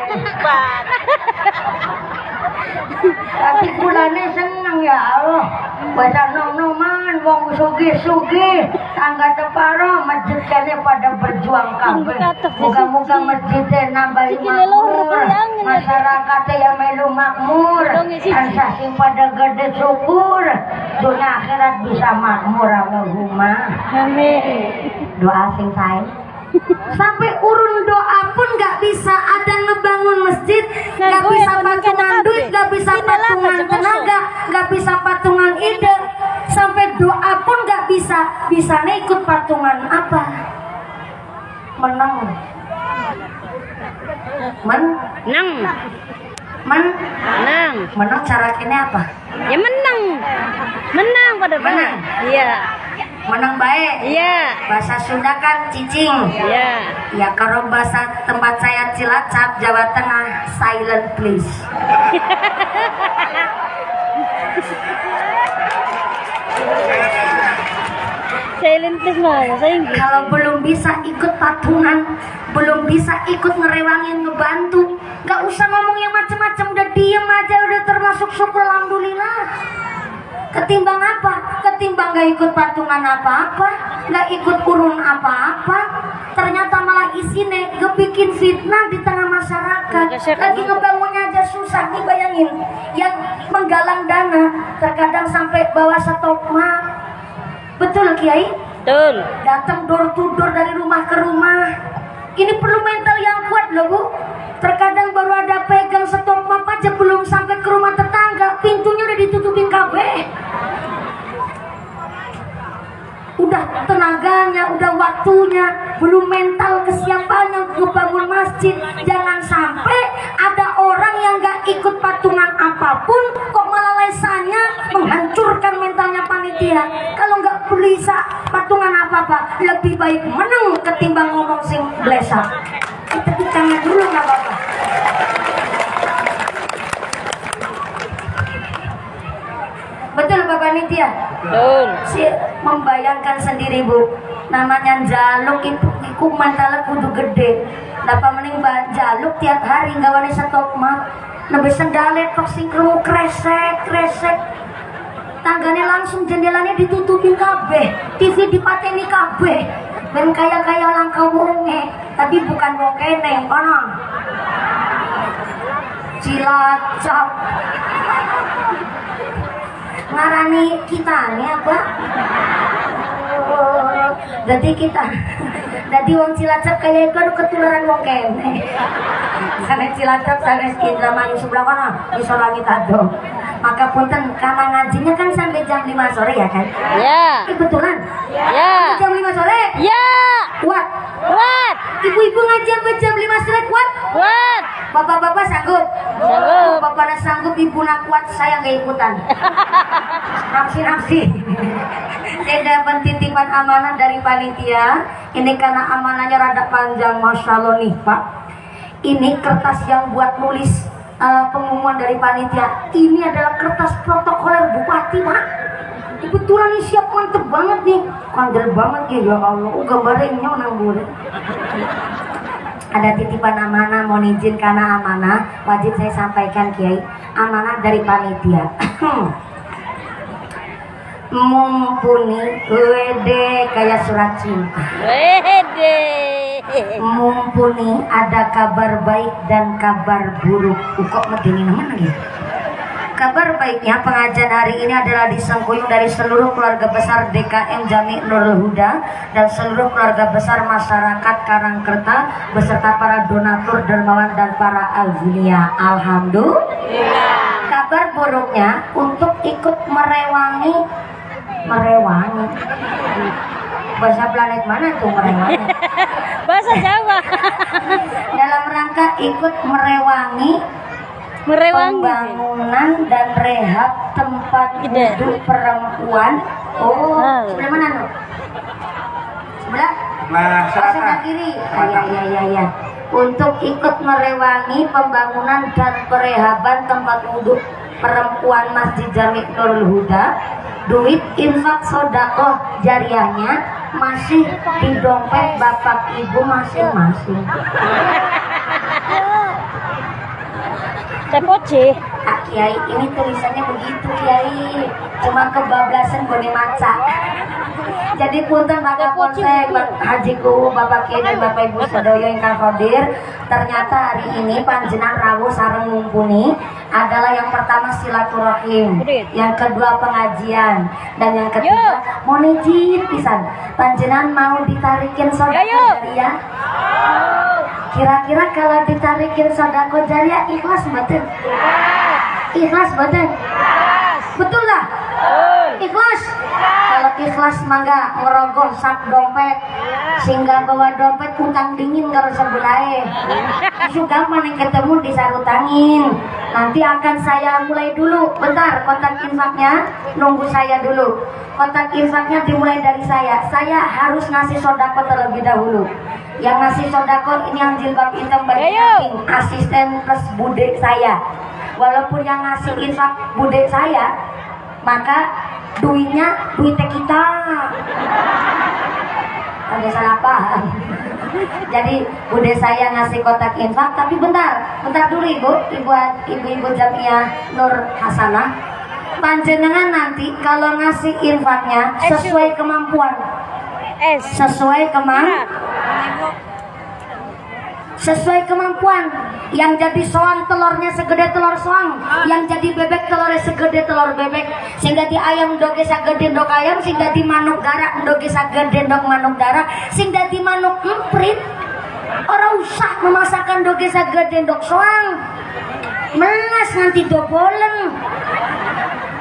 Tapi kulane seneng ya Allah. Baca nom-noman wong sugih-sugih tangga teparo masjid kene pada berjuang kabeh. Moga-moga masjidnya nambahi makmur, masyarakatnya ya melu makmur, ansah sing pada gede syukur, dunia akhirat bisa makmur. Allahumma Amin. doa sing sae. Sampai urun doa pun nggak bisa. Ada ngebangun masjid nggak bisa patungan duit, nggak bisa patungan tenaga, nggak bisa patungan ide, sampai doa pun nggak bisa. Bisanya ikut patungan apa? Menang menang cara kini apa? Ya menang pada Menang. Iya. Menang baik. Iya. Bahasa Sunda kan cicing. Iya. Ya kalau bahasa tempat saya Cilacap, Jawa Tengah, silent please. Silent please mah saya Inggris. Kalau belum bisa ikut patungan, belum bisa ikut ngerewangin, ngebantu, nggak usah ngomong yang macam-macam, udah diem aja udah termasuk syukur alhamdulillah. Ketimbang apa? Ketimbang gak ikut patungan apa-apa, gak ikut urun apa-apa, ternyata malah isinya ngebikin fitnah di tengah masyarakat. Lagi ngebangunnya aja susah. Nih bayangin, yang menggalang dana terkadang sampai bawa stokma. Betul Kiai? Betul. Datang door to door dari rumah ke rumah. Ini perlu mental yang kuat loh Bu. Terkadang baru ada pegang stok map aja, belum sampai ke rumah tetangga, pintunya udah ditutupin kabeh. Udah tenaganya, udah waktunya, belum mental kesiapannya ngebangun masjid. Jangan sampai ada orang yang gak ikut patungan apapun, kok malah lesanya menghancurkan mentalnya panitia. Kalau gak bisa patungan apa-apa, lebih baik menang ketimbang ngomong sing blesa. Kita tangan dulu gak apa-apa. Betul Bapak Panitia? Betul. Si membayangkan sendiri Bu, namanya jaluk itu mentalnya kudu gede. Dapat mending jaluk tiap hari nggak wani stok mah, lebih sendalet tok singkrung kresek. Tangganya langsung jendelanya ditutupin kabeh, TV dipateni kabeh. Ben kaya orang wonge, tapi bukan wong kene, kono. Cilacap. Ngarani kita nih apa? Jadi kita, jadi wong Cilacap kayak itu ketularan wong kene. Sana Cilacap, sana Indramayu sebelah mana? Di Solangit ado. Maka punten karena ngajinya kan sampai jam 5 sore ya kan? Ya. Kebetulan. Ya. Jam 5 sore? Ya. Kuat. Kuat. Ibu-ibu ngaji sampai jam 5 sore kuat? Kuat. Bapak-bapak sanggup? Sanggup. Bapaknya sanggup, ibu nak kuat, saya nggak ikutan. Nafsi. Saya dapat titipan amanah dari panitia. Ini karena amanahnya rada panjang, masya Allah nih Pak. Ini kertas yang buat nulis pengumuman dari panitia. Ini adalah kertas protokoler bupati, Pak. Kebetulan nih siap, mantep banget nih, kandel banget ya Allah. Gambarnya nang boleh. Ada titipan amanah, mohon izin karena amanah wajib saya sampaikan Kiai. Amanah dari panitia. Mumpuni wede kayak surat cinta. Wede. Mumpuni ada kabar baik dan kabar buruk. Kok medeni mana ya? Kabar baiknya pengajian hari ini adalah disengkuyung dari seluruh keluarga besar DKM Jami Nurul Huda dan seluruh keluarga besar masyarakat Karangkerta beserta para donatur dermawan dan para alzulia. Alhamdulillah. Kabar buruknya untuk ikut merewangi bahasa planet mana tuh merewangi? Bahasa Jawa. Dalam rangka ikut merewangi pembangunan dan rehab tempat duduk perempuan. Oh, sebelah mana tuh? Sebelah? Sebelah kiri. Ya. Untuk ikut merewangi pembangunan dan perehaban tempat duduk perempuan Masjid Jami Nurul Huda. Duit infak sodakoh jariahnya masih di dompet bapak ibu masing-masing. Cepoci. Kiai, ini tulisannya begitu Kiai, cuma kebablasan gue maca. Jadi punten Bapak Polsek, Hajiku, Bapak Kiai dan Bapak Ibu Sedoyo yang hadir. Ternyata hari ini panjenengan rawuh sareng mumpuni adalah yang pertama silaturahim, yang kedua pengajian, dan yang ketiga mohon izin pisan panjenengan mau ditarikin sedekah jariah. Kira-kira kalau ditarikin sedekah jariah ikhlas betul? Ikhlas betul? Betul lah? Ikhlas? Kalau ikhlas mangga ngerogoh sak dompet sehingga bawa dompet utang dingin karo sebelahnya. Isu gampang yang ketemu disarutangin. Nanti akan saya mulai dulu. Bentar, kotak infaknya nunggu saya dulu. Kotak infaknya dimulai dari saya. Saya harus ngasih sodako terlebih dahulu. Yang ngasih sodako ini yang jilbab hitam berpinting, asisten plus bude saya. Walaupun yang ngasih infak bude saya, maka duitnya duitnya kita. Ada salah paham. Jadi bude saya ngasih kotak infak, tapi bentar dulu ibu Jamiah Nur Hasanah. Panjenengan nanti kalau ngasih infaknya sesuai kemampuan. Sesuai kemampuan. Yang jadi soang telurnya segede telur soang, yang jadi bebek telurnya segede telur bebek, sehingga di ayam doge sagede ndok ayam, sehingga di manuk garak doge sagede ndok manuk garak, sehingga di manuk emprit orang usah memasakkan doge sagede ndok soang, melas nanti dobolen.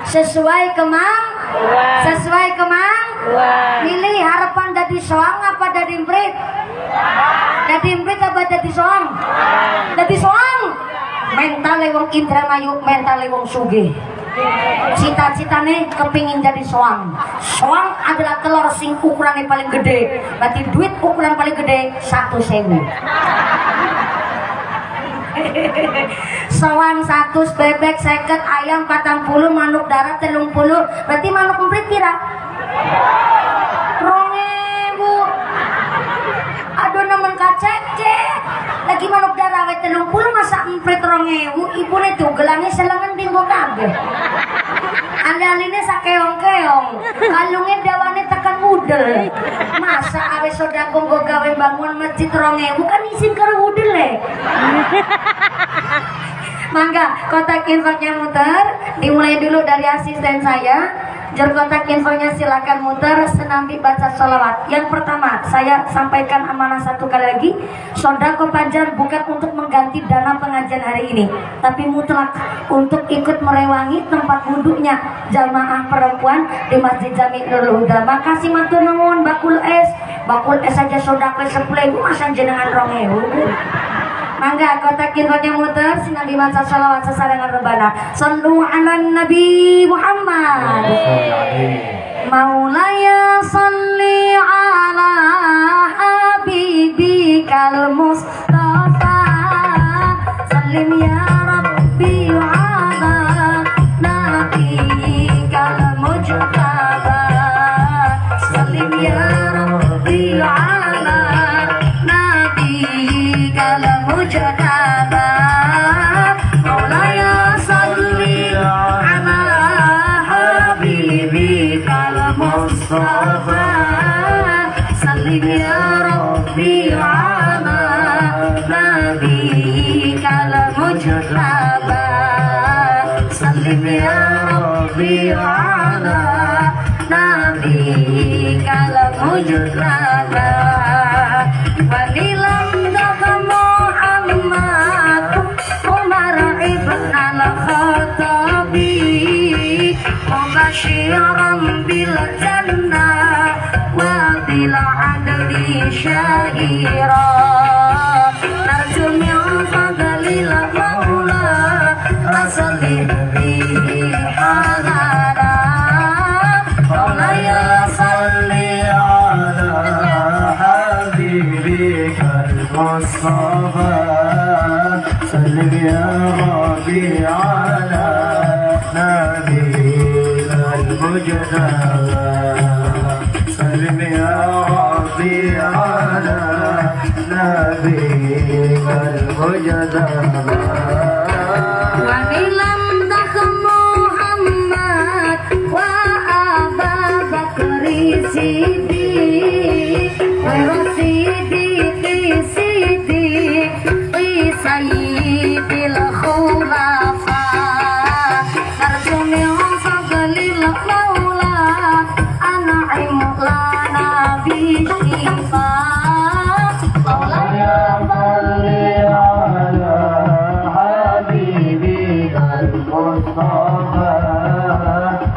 Sesuai kemang pilih harapan dari soang apa dari emprit? Dari emprit apa dari soang? Dari soang. Mental wong Indramayu, mental wong sugih. Cita-citane kepingin jadi soang. Soang adalah telur sing ukurannya paling gede. Berarti duit ukuran paling gede 1.000. Soang 100, bebek 50, ayam 40, manuk darat 30. Berarti manuk emprit pira? 2.000. Aduh nemen kacece. Lagi manuk darah we 30 masa emprit 2.000. Ibune tuh gelangnya selengan dinggo kabeh. Andaline sakeong-keong. Kalungnya dawane tekan udel. Masa awe sodako nggo gawe bangun masjid 2.000 kan isin karo udel le. Mangga kotak infaknya muter, dimulai dulu dari asisten saya. Jor kotak infonya silakan muter, senambi baca sholawat. Yang pertama saya sampaikan amanah satu kali lagi, sodako panjang bukan untuk mengganti dana pengajian hari ini, tapi mutlak untuk ikut merewangi tempat wudhunya jamaah perempuan di Masjid Jami Nurul Huda. Makasih matur nuwun. Bakul es aja sodako 10.000 masa jenengan 2.000. Mangga kotak infonya muter, sinan dibaca sholawat sesarengan rebana. Sallu ala Nabi Muhammad. Maulaya salli ala habibikal Mustafa. Salim ya Rabbi. mujtaba Maulaya salli ala habibikal Mustafa sallim ya Rabbi ala nabiyikal mujtaba sallim ya Rabbi ala nabiyikal mujtaba walilam daga Muhammad Umar ibn al-Khattabi mubashiran bil jannah wa bil adli syahira narju min fadlil maula asli bihi halala maulaya salli ala habibikal Mustafa sallim ya Rabbi ala nabiyikal mujtaba sallim ya Rabbi ala nabiyikal mujtaba wanilam dak Muhammad wa Abu Bakr Siddiq wa Siddiq sayyidil khulafa narju min fadlil maula an'im lana bi shifa maulaya salli ala habibikal Mustafa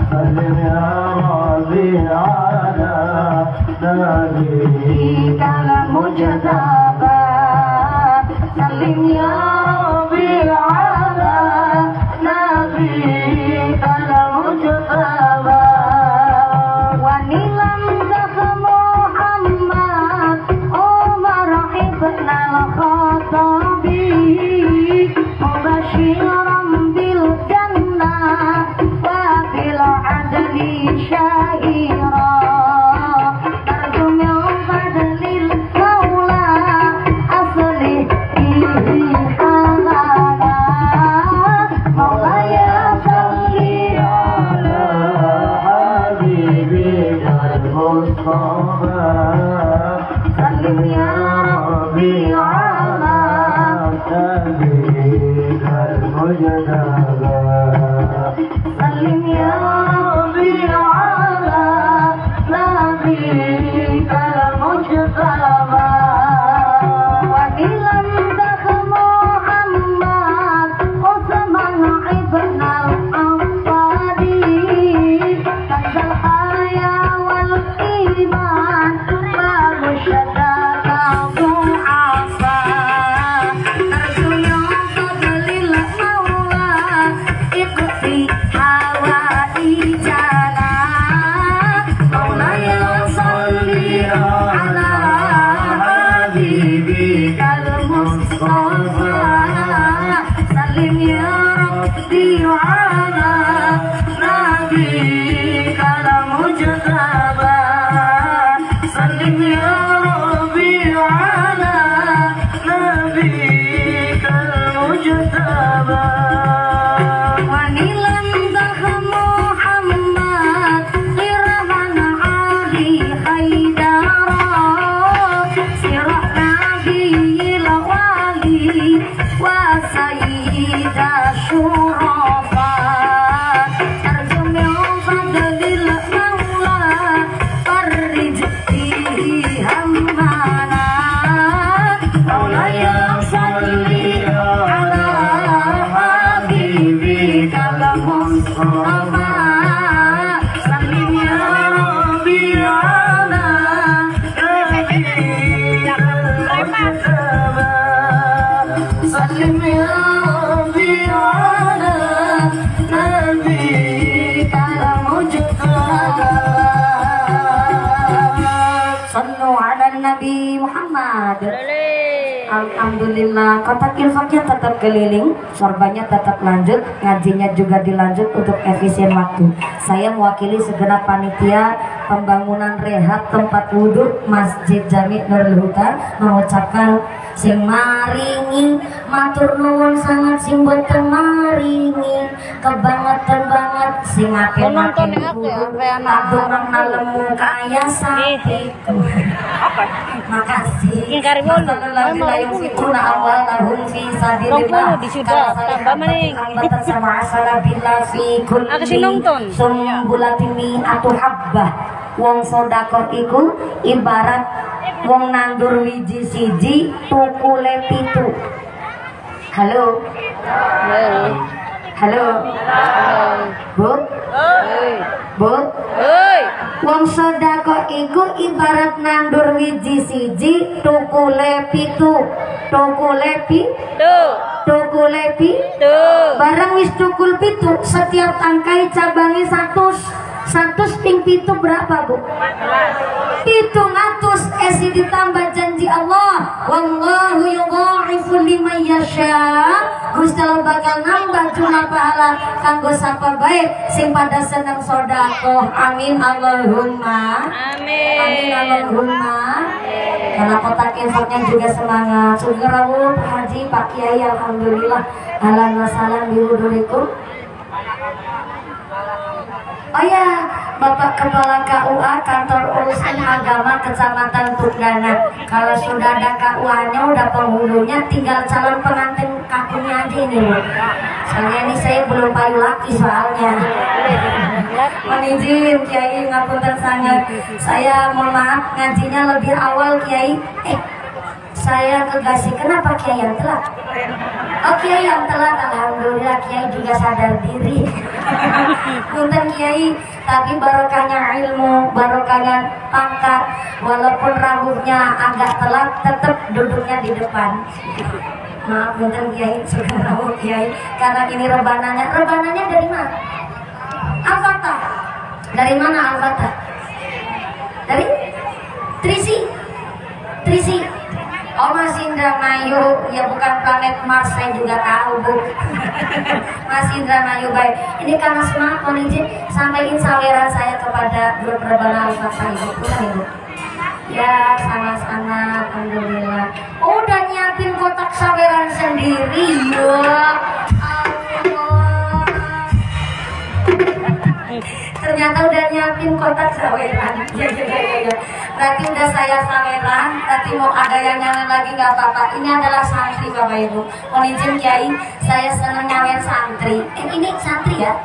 sallim ya Rabbi ala nabiyikal mujtaba sallim ya Rabbi ala nabiyikal mujtaba wanilam dak Muhammad Umar ibn al-Khattabi mubashiran bil jannah wa bil adli syahira narju min fadlil maula asli bihi halala maulaya salli ala habibikal Mustafa sallim ya Rabbi ala nabiyikal mujtaba sallim ya Rabbi ala nabiyikal mujtaba wanilam dak Muhammad Utsman ibn al-Affani kanzal haya wal iman wa musyadada du'afa narju min fadlil maula iqfi hawaijana maulaya salli ala habibikal Mustafa sallim ya Rabbi ala nabiyikal mujtaba sallim ya Rabbi ala nabiyikal mujtaba wanilam dak Muhammad irman ali haidara sirah nabiyil wali wa sayyida syurafa narju min fadlil maula farrij bihi hammana maulaya salli ala habibikal Mustafa sallim ya Rabbi ala nabiyikal mujtaba sallim ya Rabbi ala nabiyikal mujtaba sallu ala Nabi Muhammad. Alhamdulillah, kotak infaknya tetap keliling, sorbannya tetap lanjut, ngajinya juga dilanjut untuk efisien waktu. Saya mewakili segenap panitia pembangunan rehab tempat wudhu Masjid Jami Nurul Huda mengucapkan sing maringi matur nuwun sangat sing boten maringi kebangetan banget sing apen-apen padurang nalemu kaya sakit. Makasih. Ingkari wolu. Kuna awal lahum fi sabilillah. Disudah tambah maning. Aku sing nonton. Sumbulatimi atu habbah. Wong sedekah iku ibarat wong nandur wiji siji tukule pitu. Halo. Halo. Bu. Bu. Wong sedekah iku ibarat nandur wiji siji tukule pitu. Tukule pitu. Tukule pitu. Barang wis tukul pitu setiap tangkai cabangnya 100 ping pitu berapa, Bu? 700 esi ditambah janji Allah. Wallahu yudha'ifu liman yasha. Gusti Allah bakal nambah jumlah pahala kanggo sapa bae sing pada seneng sedekah. Amin Allahumma. Amin Allahumma. Karena kotak infaknya juga semangat. Syukur Pak Haji, Pak Kiai, alhamdulillah. Ahlan wa salam bihudurikum. Oh ya, Bapak Kepala KUA Kantor Urusan Agama Kecamatan Tugana. Kalau sudah ada KUA-nya, udah penghulunya, tinggal calon pengantin kakunya aja ini, Bu. Soalnya ini saya belum payu laki soalnya. Mohon izin Kiai, ngapunten sangat. Saya mohon maaf ngajinya lebih awal Kiai. Saya kegasi, kenapa Kiai yang telat? Oh Kiai yang telat, alhamdulillah Kiai juga sadar diri. Punten Kiai, tapi barokahnya ilmu, barokahnya pangkat, walaupun rambutnya agak telat, tetap duduknya di depan. Maaf punten Kiai, sudah rambut Kiai, karena ini rebananya dari mana? Al-Fatah. Dari mana Al-Fatah? Dari Trisi. Oh Mas Indramayu, ya bukan planet Mars, saya juga tahu, Bu. Mas Indramayu baik. Ini karena semangat, mohon izin sampaikan saweran saya kepada grup Rebana Al-Fatah Ibu. Bukan Ibu? Ya, sama-sama, alhamdulillah. Oh, udah nyiapin kotak saweran sendiri, ya. Allah. Ternyata udah nyiapin kotak saweran. Ya. Berarti udah saya saweran, berarti mau ada yang nyala lagi nggak apa-apa. Ini adalah santri Bapak Ibu. Mohon izin Kiai, saya senang nyawer santri. Ini santri ya?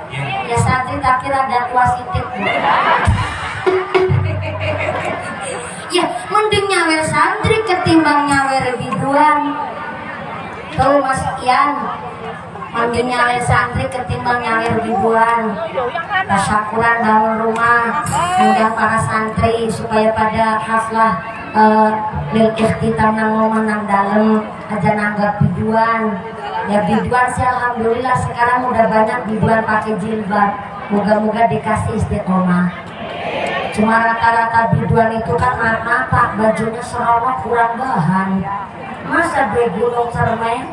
Ya santri tapi rada tua sidik. Ya, mending nyawer santri ketimbang nyawer biduan. Tuh Mas Ian, mending nyawer santri ketimbang nyawer biduan. Tasyakuran dalam rumah hingga para santri supaya pada haflah lil ikhtitam nang ngomong nang dalem aja nanggap biduan. Ya biduan sih alhamdulillah sekarang udah banyak biduan pakai jilbab. Moga-moga dikasih istiqomah. Cuma rata-rata biduan itu kan apa bajunya seronok kurang bahan. Masa dua gunung cermai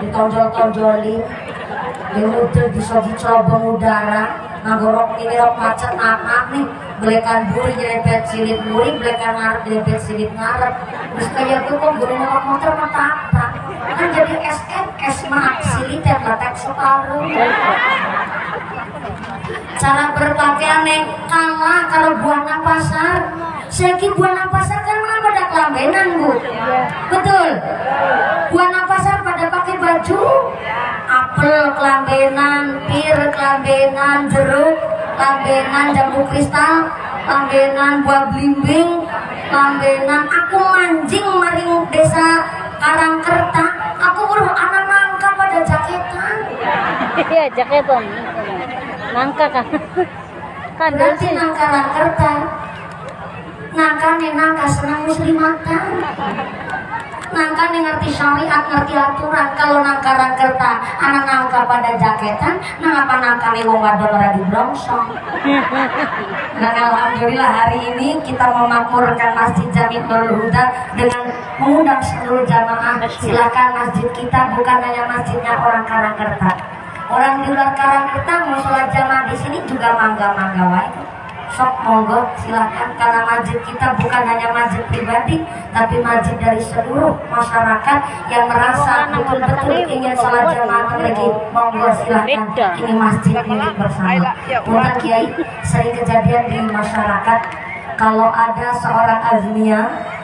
ditonjol-tonjolin, diudah bisa dicoba udara, ngagorok ini rok macet anak nih, belekan buri nyerempet silip buri, belekan ngarep nyerempet silip ngarep. Terus kayak itu kok gunung ngomong motor mata apa? Kan jadi SMS maaf siliter letak separuh. Cara berpakaian yang kalah kalau Buana Pasar. Saya kira Buana Pasar kan mana pada kelambenan, Bu. Betul. Buana Pasar pada pakai baju apel kelambenan, pir kelambenan, jeruk kelambenan, jambu kristal kelambenan, buah blimbing kelambenan. Aku manjing maring desa Karangkerta, aku udah anak nangka pada jaketan. Iya, jaketan. Nangka kan. Kan Berarti nangka Karangkerta. Nangka nih nangka senang muslimatan. Nangka nih ngerti syariat, ngerti aturan. Kalau nangka Karangkerta, anak nangka pada jaketan, nangapa nangka nih wong wadon ora diblongsong. Dan alhamdulillah hari ini kita memakmurkan Masjid Jami Nurul Huda dengan mengundang seluruh jamaah. Silakan masjid kita bukan hanya masjidnya orang Karangkerta. Orang di luar Karangkerta mau sholat jamaah di sini juga mangga-mangga wae. sok monggo silakan, karena masjid kita bukan hanya masjid pribadi tapi masjid dari seluruh masyarakat yang merasa betul-betul ingin sholat jamaah lagi. Monggo silakan, ini masjid milik bersama. Punten Kiai, sering kejadian di masyarakat kalau ada seorang azmia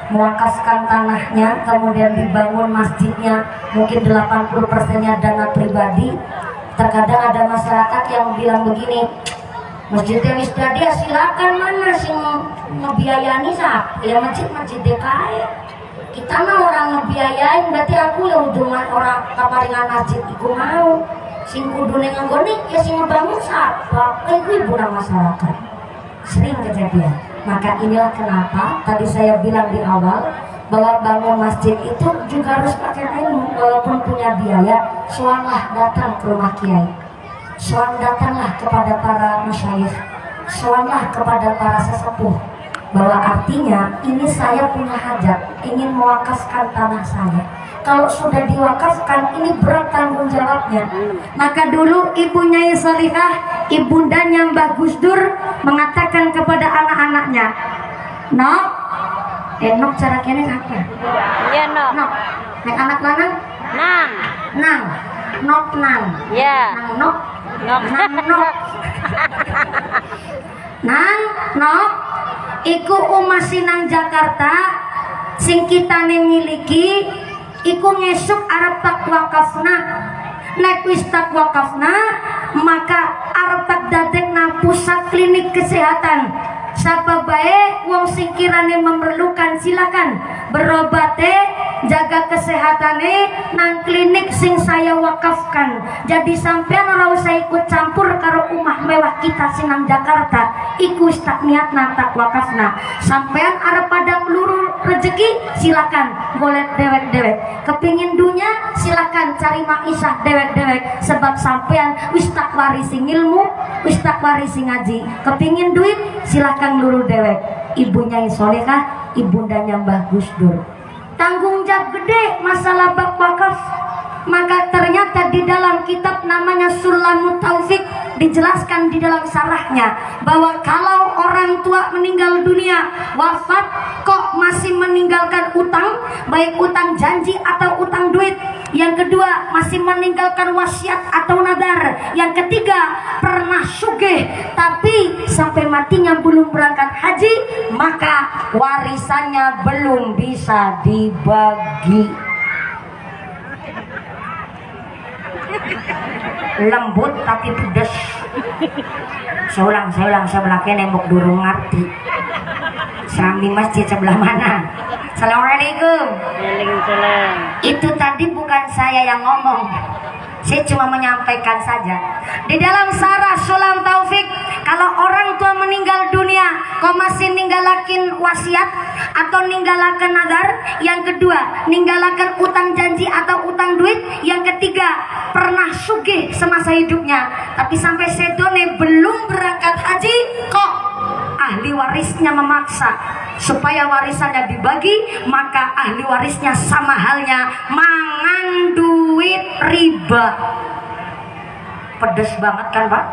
mewakafkan tanahnya kemudian dibangun masjidnya, mungkin 80%-nya dana pribadi. Terkadang ada masyarakat yang bilang begini, masjidnya wis dadi silakan, mana sing ngebiayani sap? Ya masjid DKI. Kita mah orang ngebiayain, berarti aku ya udah orang kaparingan masjid iku mau. Sing kudu nenggoni ya sing ngebangun sapa? Iku ibu masyarakat. Sering kejadian. Maka inilah kenapa tadi saya bilang di awal bahwa bangun masjid itu juga harus pakai ilmu. Walaupun punya biaya, soallah datang ke rumah kiai, soal datanglah kepada para masyayikh, soallah kepada para sesepuh, bahwa artinya ini saya punya hajat, ingin mewakafkan tanah saya. Kalau sudah diwakafkan, ini berat tanggung jawabnya. Maka dulu Ibu Nyai Solihah, ibundanya Mbah Gus Dur, mengatakan kepada anak-anaknya, "Nok, nok cara kene apa? Iya, Nok. Nok, nek anak lanang? Nang. Nang, nok nang. Ya. Nang nok, Nok. nang nok. Nang nok, iku umas sinang Jakarta, sing kita miliki, iku ngesuk arep tak wakafna. Nek wis tak wakafna, maka arep tak dadekna pusat klinik kesehatan. Sapa bae wong sing kirane memerlukan silakan berobate, jaga kesehatane nang klinik sing saya wakafkan. Jadi sampean ora usah ikut campur karo umah mewah kita sing nang Jakarta. Iku wis tak niatna tak wakafna. Sampean arep pada meluru rezeki silakan golek dewek-dewek. Kepingin dunya silakan cari maisah dewek-dewek, sebab sampean wis tak warisi ilmu, wis tak warisi ngaji. Kepingin duit silakan luru dewek. Ibunya Solehah, ibundanya Mbah Gus Dur. Tanggung jawab gede masalah bab wakaf. Maka ternyata di dalam kitab namanya Sulamut Taufik dijelaskan di dalam sarahnya bahwa kalau orang tua meninggal dunia, wafat, kok masih meninggalkan utang, baik utang janji atau utang duit. Yang kedua, masih meninggalkan wasiat atau nadar. Yang ketiga, pernah sugih tapi sampai matinya belum berangkat haji, maka warisannya belum bisa dibagi. Lembut tapi pedes. Saya ulang sebelah kene mbok durung ngerti. Serambi masjid sebelah mana? Assalamualaikum. Waalaikumsalam. Itu tadi bukan saya yang ngomong, saya cuma menyampaikan saja. Di dalam sarah Sulam Taufik, kalau orang tua meninggal dunia kok masih ninggalakin wasiat atau ninggalakan nadar, yang kedua ninggalakan utang janji atau utang duit, yang ketiga pernah sugih semasa hidupnya tapi sampai sedone belum berangkat haji, kok ahli warisnya memaksa supaya warisannya dibagi, maka ahli warisnya sama halnya mangan duit riba. Pedes banget kan Pak?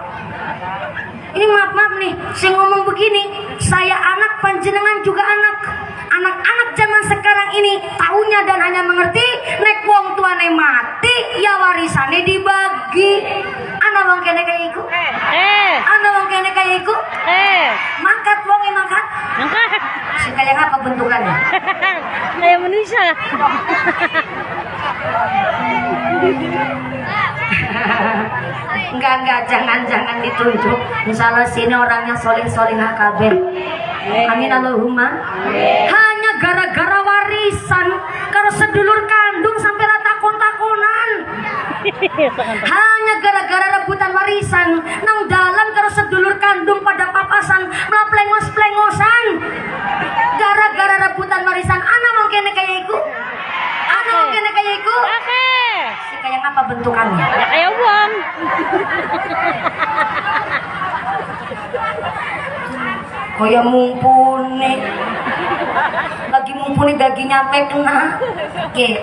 Ini maaf nih, saya ngomong begini, saya anak, panjenengan juga anak. Anak-anak zaman sekarang ini taunya dan hanya mengerti nek wong tuane mati ya warisannya dibagi. Ana wong kene kaya iku? Ana wong kene kaya iku? Mangkat wong mangkat? Angkat. Si kayak apa bentukannya? Kayak manusia. Enggak, jangan ditunjuk. Misalnya sini orangnya soleh-solehah kabeh. Amin Allahumma. Hanya gara-gara warisan, kalau sedulur kandung sampai rata takon-takonan. Hanya gara-gara rebutan warisan, nang dalam kalau sedulur kandung pada papasan, melaplengos-plengosan. Gara-gara rebutan warisan, ana mau kene kaya iku. Ana mau kene kaya iku. Si kayak apa bentukannya? Ya kayak uang. Kaya mumpuni. Lagi mumpuni gagi nyampe kena. Oke,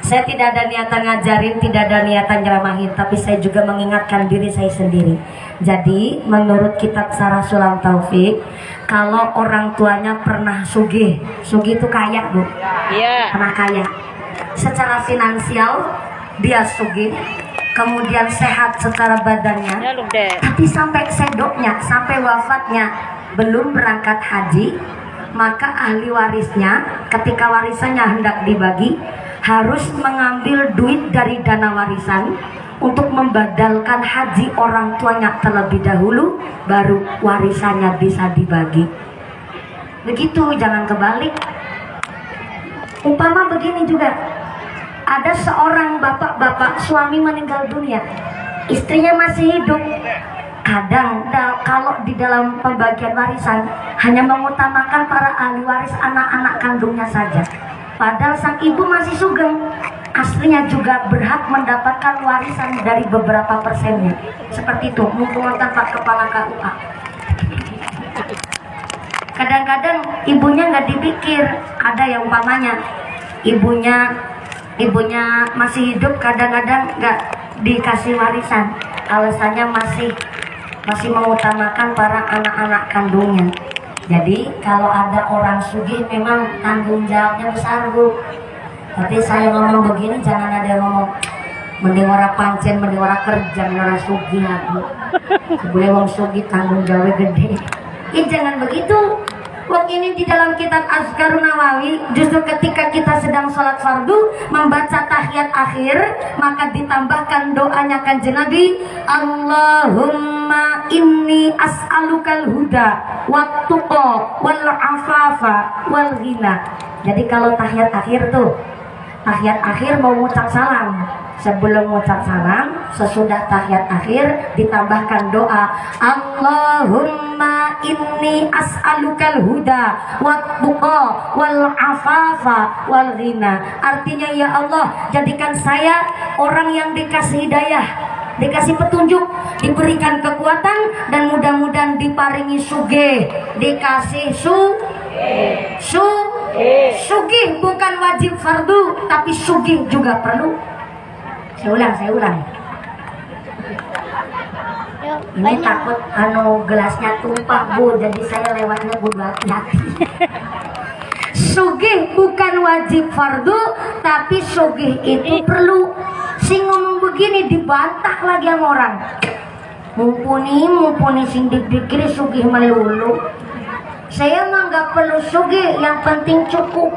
saya tidak ada niatan ngajarin, tidak ada niatan nyeramahin, tapi saya juga mengingatkan diri saya sendiri. Jadi menurut kitab Sarah Sulam Taufik, kalau orang tuanya pernah sugih itu kaya bu, Iya. pernah kaya secara finansial, dia sugih, kemudian sehat secara badannya, Ya lu deh. tapi sampai sedoknya, sampai wafatnya belum berangkat haji, maka ahli warisnya ketika warisannya hendak dibagi harus mengambil duit dari dana warisan untuk membadalkan haji orang tuanya terlebih dahulu, baru warisannya bisa dibagi. Begitu, jangan kebalik. Umpama begini juga, ada seorang bapak-bapak suami meninggal dunia, istrinya masih hidup. Kadang kalau di dalam pembagian warisan hanya mengutamakan para ahli waris anak-anak kandungnya saja, padahal sang ibu masih sugeng, aslinya juga berhak mendapatkan warisan dari beberapa persennya. Seperti itu, mumpung tanpa kepala KUA. Kadang-kadang ibunya nggak dipikir, ada yang umpamanya ibunya masih hidup, kadang-kadang nggak dikasih warisan, alasannya masih mengutamakan para anak-anak kandungnya. Jadi kalau ada orang sugih memang tanggung jawabnya besar bu. Tapi saya ngomong begini jangan ada yang ngomong mending orang pancen, mending orang kerja, mending orang sugih aku. Boleh wong sugih tanggung jawabnya gede. Jangan begitu. Wong ini di dalam kitab Azkarun Nawawi, justru ketika kita sedang sholat fardu membaca tahiyat akhir, maka ditambahkan doanya Kanjeng Nabi, Allahumma inni as'alukal huda wat tuqa wal afafa wal ghina. Jadi kalau tahiyat akhir tuh, tahiyat akhir mau ngucap salam, sebelum ngucap salam, sesudah tahiyat akhir ditambahkan doa, Allahumma inni as'alukal huda wat tuqa wal afafa wal ghina. Artinya ya Allah, jadikan saya orang yang dikasih hidayah, dikasih petunjuk, diberikan kekuatan, dan mudah-mudahan diparingi sugih, dikasih sugih bukan wajib fardu, tapi sugih juga perlu. Saya ulang. Ini takut gelasnya tumpah bu, jadi saya lewatnya kudu hati-hati. Sugih bukan wajib fardu, tapi sugih itu perlu. Si ngomong begini dibantah lagi sama orang. Mumpuni sing dipikir sugih melulu. Saya mah nggak perlu sugih, yang penting cukup.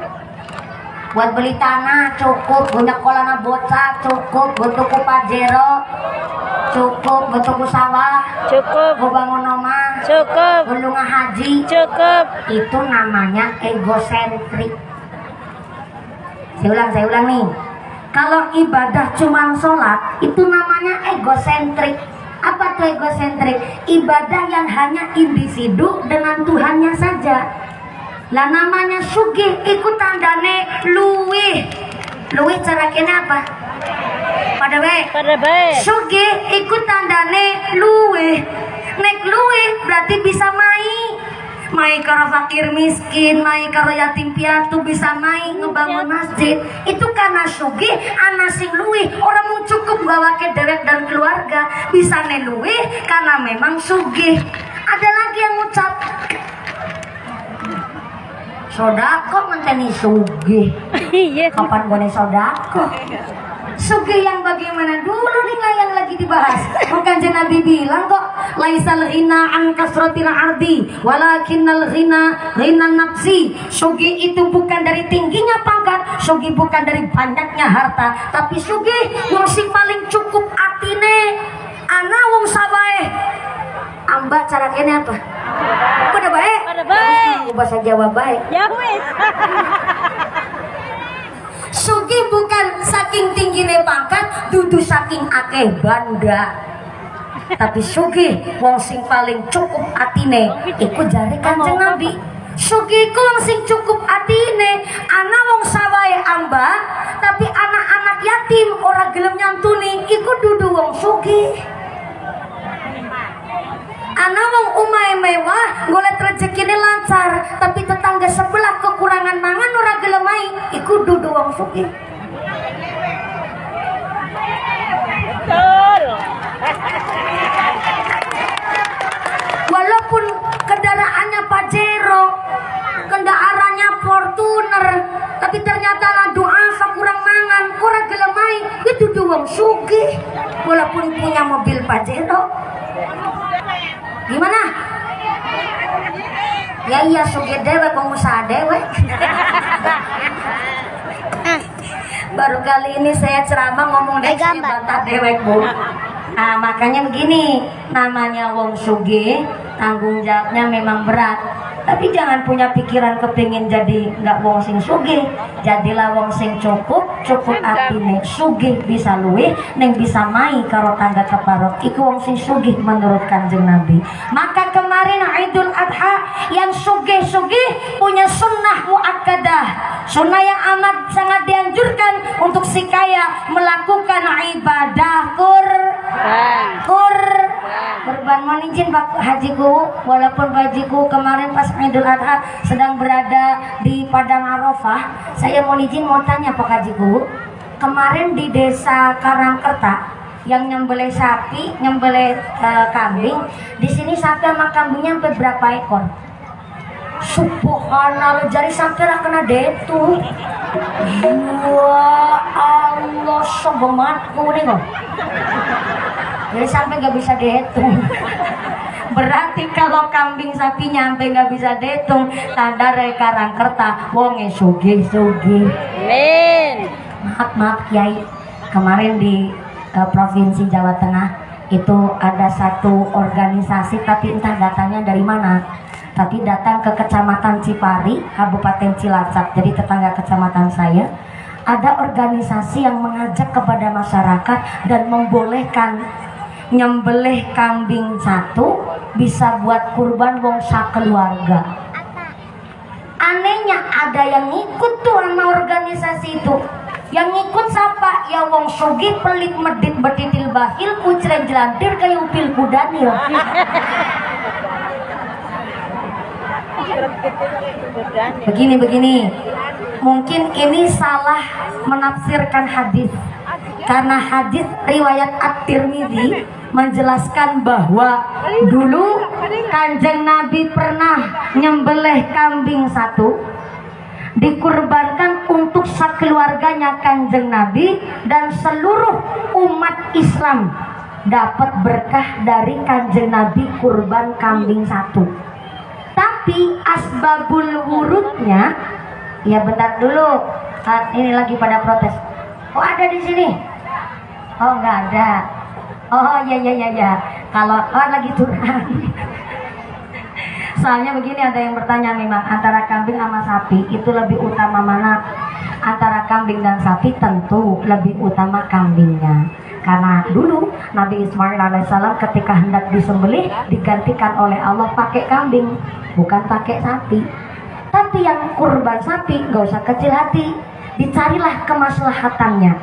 Buat beli tanah cukup, punya kolana bocah cukup, buat tuku pajero cukup, buat tuku sawah Cukup. buat bangun rumah Cukup. buat ngaji. Cukup. Itu namanya egosentrik. Saya ulang nih. Kalau ibadah cuma sholat, itu namanya egosentrik. Apa tuh egosentrik? Ibadah yang hanya individu dengan Tuhannya saja. Lah namanya sugih ikut tandane luwih cara kena apa? Pada baik. Sugih ikut tandane luwih. Nek luwih berarti bisa mai karo fakir miskin, mai karo yatim piatu, bisa mai ngebangun masjid. Itu karena sugih ana sing luwih, orang mau cukup bawa ke dewek dan keluarga, bisa ne luwih karena memang sugih. Ada lagi yang ngucap sodako ngenteni sugih. Iya. Kapan gue nih sodako? Sugih yang bagaimana dulu nih lah yang lagi dibahas. Bukan Nabi bilang kok, laisal ghina an kasratil ardi walakinnal ghina nafsi. Sugih itu bukan dari tingginya pangkat, sugih bukan dari banyaknya harta, tapi sugih yang sing paling cukup atine. Ana wong sabae amba cara kene apa? Pada baik. Bahasa Jawa baik. Ya wis. Sugih bukan saking tingginya pangkat, dudu saking akeh banda. Tapi sugih wong sing paling cukup atine, iku jare Kanjeng Nabi. Sugih ku wong sing cukup atine, ana wong sawahe amba, tapi anak-anak yatim ora gelem nyantuni, iku dudu wong sugih. Ana wong umay mewah, golek rezekine lancar, tapi tetangga sebelah kekurangan mangan ora gelem mai, iku dudu wong sugih. Betul. Walaupun kendaraannya Pajero, kendaraannya Fortuner, tapi ternyata lah doa kurang mangan, kurang gelem mai, itu wong sugih. Walaupun punya mobil Pajero. Gimana? Ya iya sugih dewe, pengusaha dewe. Baru kali ini saya ceramah ngomong dari bantah dewek, Bu. Nah, makanya begini, namanya wong sugih, tanggung jawabnya memang berat. Tapi jangan punya pikiran kepingin jadi nggak wong sing sugih. Jadilah wong sing cukup atine. Sugih bisa luwih, neng bisa mai karo tangga keparok. Iku wong sing sugih menurut Kanjeng Nabi. Maka kemarin Idul Adha yang sugih-sugih punya sunnah muakkadah. Sunnah yang amat sangat dianjurkan untuk si kaya melakukan ibadah kurban. Mohon izin Pak Hajiku, walaupun Pak Hajiku kemarin pas Idul Adha sedang berada di Padang Arafah, saya mohon izin mau tanya Pak Hajiku, kemarin di desa Karangkerta yang nyembelih sapi, nyembelih kambing, di sini sapi sama kambingnya sampai berapa ekor? Subhanallah, jari sampai lah kena detu. Ya Allah, sombong banget nih kok. Jadi sampai nggak bisa dihitung. Berarti kalau kambing sapi nyampe nggak bisa dihitung, tanda Karangkerta wonge sugih. Amin. Maaf Kiai, kemarin di Provinsi Jawa Tengah itu ada satu organisasi, tapi entah datangnya dari mana, tapi datang ke Kecamatan Cipari, Kabupaten Cilacap, jadi tetangga kecamatan saya. Ada organisasi yang mengajak kepada masyarakat dan membolehkan nyembelih kambing satu bisa buat kurban wong sakeluarga. Anehnya ada yang ngikut tuh sama organisasi itu. Yang ngikut siapa? Ya wong sugih pelit medit betitil bahil kucreng jelantir kayak upil kudanil. Begini. Mungkin ini salah menafsirkan hadis. Karena hadis riwayat At-Tirmidzi menjelaskan bahwa dulu Kanjeng Nabi pernah nyembelih kambing satu, dikurbankan untuk sekeluarganya Kanjeng Nabi, dan seluruh umat Islam dapat berkah dari Kanjeng Nabi kurban kambing satu. Tapi asbabul wurudnya, ya bentar dulu, ini lagi pada protes. Oh ada di sini? Oh nggak ada. Oh ya. Kalau lagi turun. Soalnya begini, ada yang bertanya memang antara kambing sama sapi itu lebih utama mana? Antara kambing dan sapi tentu lebih utama kambingnya. Karena dulu Nabi Ismail alaihissalam ketika hendak disembelih digantikan oleh Allah pakai kambing, bukan pakai sapi. Tapi yang kurban sapi nggak usah kecil hati, dicarilah kemaslahatannya.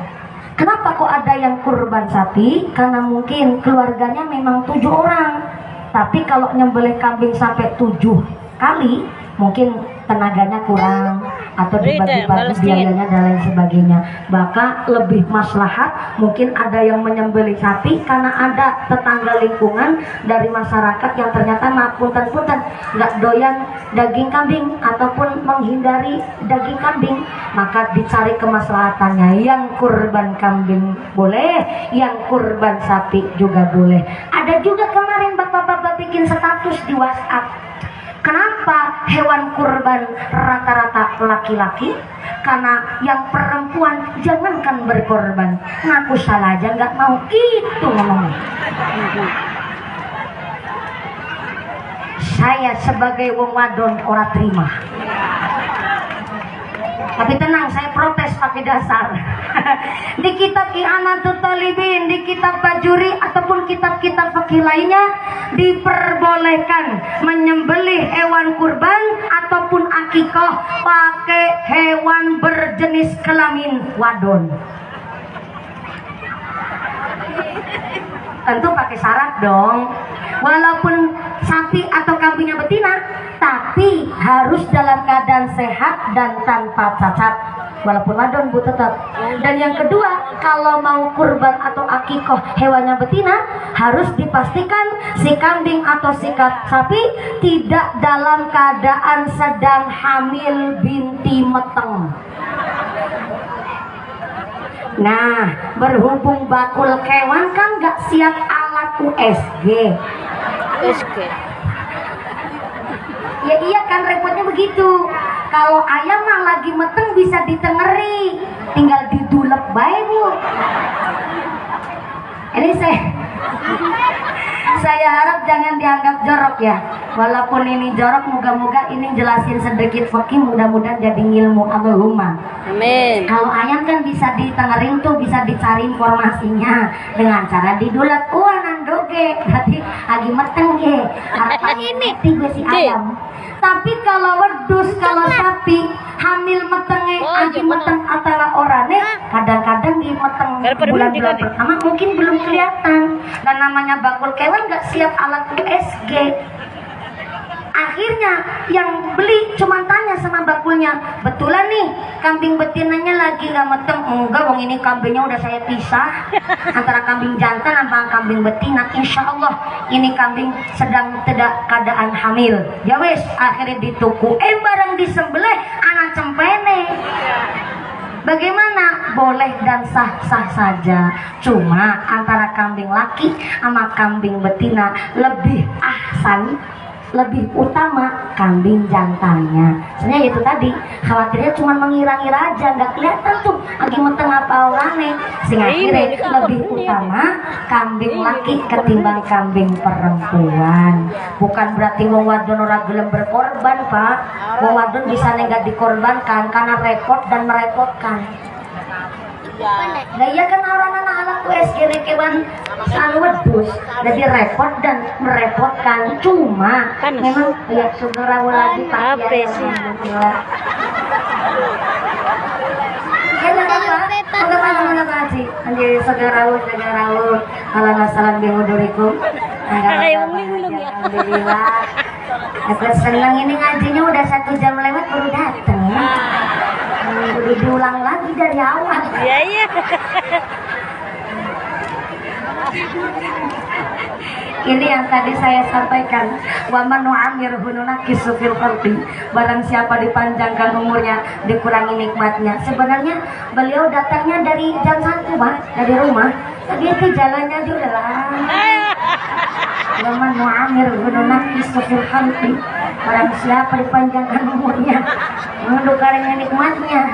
Kenapa kok ada yang kurban sapi? Karena mungkin keluarganya memang 7 orang. Tapi kalau nyembelih kambing sampai 7 kali, mungkin tenaganya kurang atau dibagi-bagi biayanya dan lain sebagainya. Maka lebih maslahat mungkin ada yang menyembelih sapi karena ada tetangga lingkungan dari masyarakat yang ternyata punten-punten nggak doyan daging kambing ataupun menghindari daging kambing, maka dicari kemaslahatannya. Yang kurban kambing boleh, yang kurban sapi juga boleh. Ada juga kemarin bapak-bapak bikin status di WhatsApp. Kenapa hewan kurban rata-rata laki-laki? Karena yang perempuan jangankan berkorban, ngaku salah aja nggak mau, itu ngomongnya. Saya sebagai wong wadon ora terima. Tapi tenang, saya protes pakai dasar. Di kitab I'anatul Talibin, di kitab Bajuri ataupun kitab-kitab fikih lainnya diperbolehkan menyembelih hewan kurban ataupun akikah pakai hewan berjenis kelamin wadon. Tentu pakai syarat dong. Walaupun sapi atau kambingnya betina, tapi harus dalam keadaan sehat dan tanpa cacat. Walaupun wadon bu tetap. Dan yang kedua, kalau mau kurban atau akikoh hewannya betina, harus dipastikan si kambing atau si sapi tidak dalam keadaan sedang hamil binti meteng. Nah, berhubung bakul kewan kan gak siap alat USG. Ya iya kan, repotnya begitu. Kalau ayam mah lagi meteng bisa ditengeri, tinggal didulep bae bu. Ini saya harap jangan dianggap jorok ya. Walaupun ini jorok, moga-moga ini jelasin sedikit fikih, mudah-mudahan jadi ilmu. Allahumma Amin. kalau ayam kan bisa ditengerin tuh, bisa dicari informasinya dengan cara didulet. Wah nandoge, berarti lagi meteng ge. Ini gue si ayam. Tapi kalau wedus, kalau sapi hamil metenge, lagi meteng antara orangnya, kadang-kadang di meteng bulan-bulan pertama mungkin belum kelihatan. Dan namanya bakul kewan nggak siap alat USG. Akhirnya yang beli cuma tanya sama bakulnya, betulan nih kambing betinanya lagi nggak meteng? Enggak, wong ini kambingnya udah saya pisah antara kambing jantan sama kambing betina. Insya Allah ini kambing sedang tidak keadaan hamil. Ya wes, akhirnya dituku. Barang disembelih anak cempene. Bagaimana? Boleh dan sah-sah saja. Cuma antara kambing laki sama kambing betina lebih ahsan, lebih utama kambing jantannya. Sebenarnya itu tadi, khawatirnya cuma mengira-ngira aja, nggak kelihatan tuh lagi meteng apa orangnya. Sehingga akhirnya lebih utama kambing laki ketimbang kambing perempuan. Bukan berarti wong wadon ora gelem berkorban, Pak. Wong wadon bisa nggak dikorbankan karena repot dan merepotkan. Nah iya kan orang anak USG kewan selalu wedus, jadi repot dan merepotkan. Cuma memang ya saudara lagi Pak ya. Bagaimana Pak Haji? Anjir saudara Allah salam bihudurikum. Alhamdulillah. Aku senang ini ngajinya udah 1 jam lewat baru datang. Udah diulang lagi dari awal. Iya. Ini yang tadi saya sampaikan, wa man nu'ammirhu nunakkisu fil khalqi. Barang siapa dipanjangkan umurnya, dikurangi nikmatnya. Sebenarnya beliau datangnya dari jam 1, Pak, dari rumah. Tadi itu jalannya aja udah lama. Wa man nu'ammirhu nunakkisu fil khalqi. Barang siapa dipanjangkan umurnya, dikurangi nikmatnya.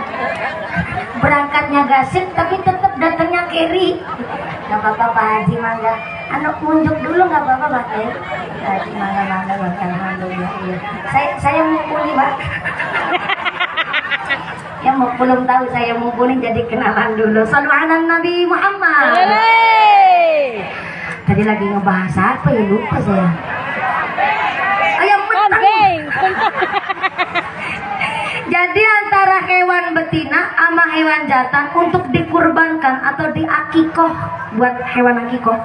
Berangkatnya gasik tapi tetap datangnya kiri. Gak apa-apa Pak Haji, mangga anak munjuk dulu nggak apa-apa Pak ya. Haji mangga alhamdulillah. Saya mumpuni Pak. Yang belum tahu saya mumpuni, jadi kenalan dulu. Sallu ala Nabi Muhammad. Tadi lagi ngebahas apa ya, lupa saya. Ayam meteng. Jadi antara hewan betina sama hewan jantan untuk dikurbankan atau diakikoh, buat hewan akikoh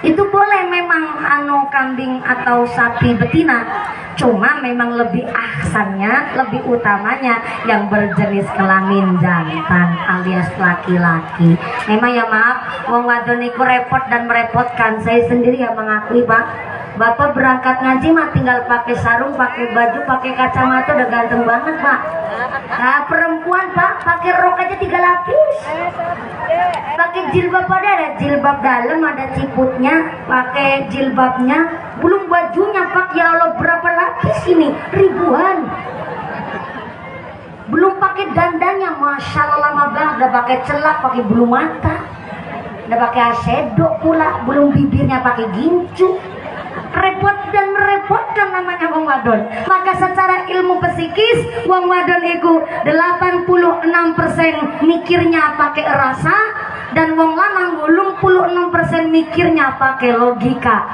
itu boleh memang kambing atau sapi betina. Cuma memang lebih ahsannya, lebih utamanya yang berjenis kelamin jantan alias laki-laki. Memang ya maaf, wong wadon iku repot dan merepotkan. Saya sendiri ya mengakui Pak. Bapak berangkat ngaji mah tinggal pakai sarung, pakai baju, pakai kacamata udah ganteng banget Pak. Nah perempuan Pak pakai rok aja 3 lapis, pakai jilbab, ada jilbab dalam, ada ciputnya, pakai jilbabnya, belum bajunya Pak. Ya Allah berapa lapis ini, ribuan. Belum pakai dandannya, masya Allah lama banget. Udah pakai celak, pakai bulu mata, udah pakai eyeshadow pula, belum bibirnya pakai gincu. Repot dan merepotkan namanya wong wadon. Maka secara ilmu psikis wong wadon itu 86% mikirnya pakai rasa, dan wong lanang 86% mikirnya pakai logika.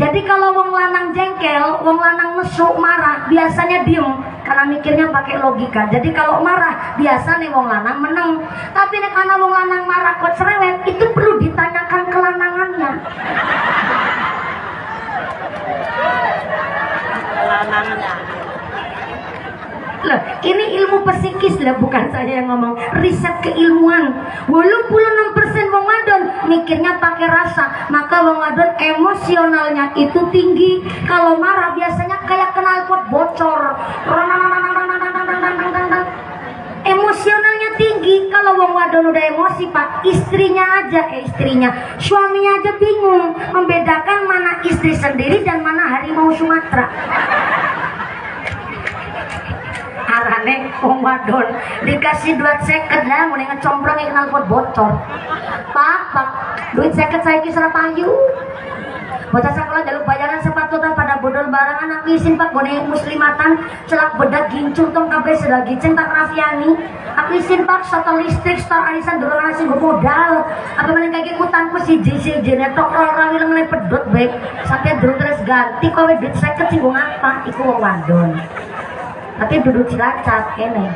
Jadi kalau wong lanang jengkel, wong lanang nesu, marah, biasanya diem karena mikirnya pakai logika. Jadi kalau marah biasa nih wong lanang menang. Tapi nih karena wong lanang marah kok cerewet, itu perlu ditanyakan kelanangannya. Ini ilmu psikis lah, bukan saya yang ngomong. Riset keilmuan. 86% wong wadon mikirnya pakai rasa, maka wong wadon emosionalnya itu tinggi. Kalau marah biasanya kayak knalpot bocor. Emosionalnya tinggi. Kalau wong wadon udah emosi pak, istrinya suaminya aja bingung membedakan mana istri sendiri dan mana harimau Sumatera. Arane wong wadon dikasih duit seket lah, mulai ngecombrong yang knalpot bocor. Pak, duit seket saya kisah payu. Bocah sekolah jaluk bayaran sepatu tan pada bodol barang anak isin pak gone muslimatan celak bedak gincung tong kabeh sedal giceng tak rafiani. Aku isin pak soto listrik star arisan dulu ngasih gue modal. Apa mana kayak ikutanku si JC netok rawi lengan pedot baik sampai dulu terus ganti kowe duit seket sih gue ngapa? Iku wong wadon. Tapi duduk Cilacap kene.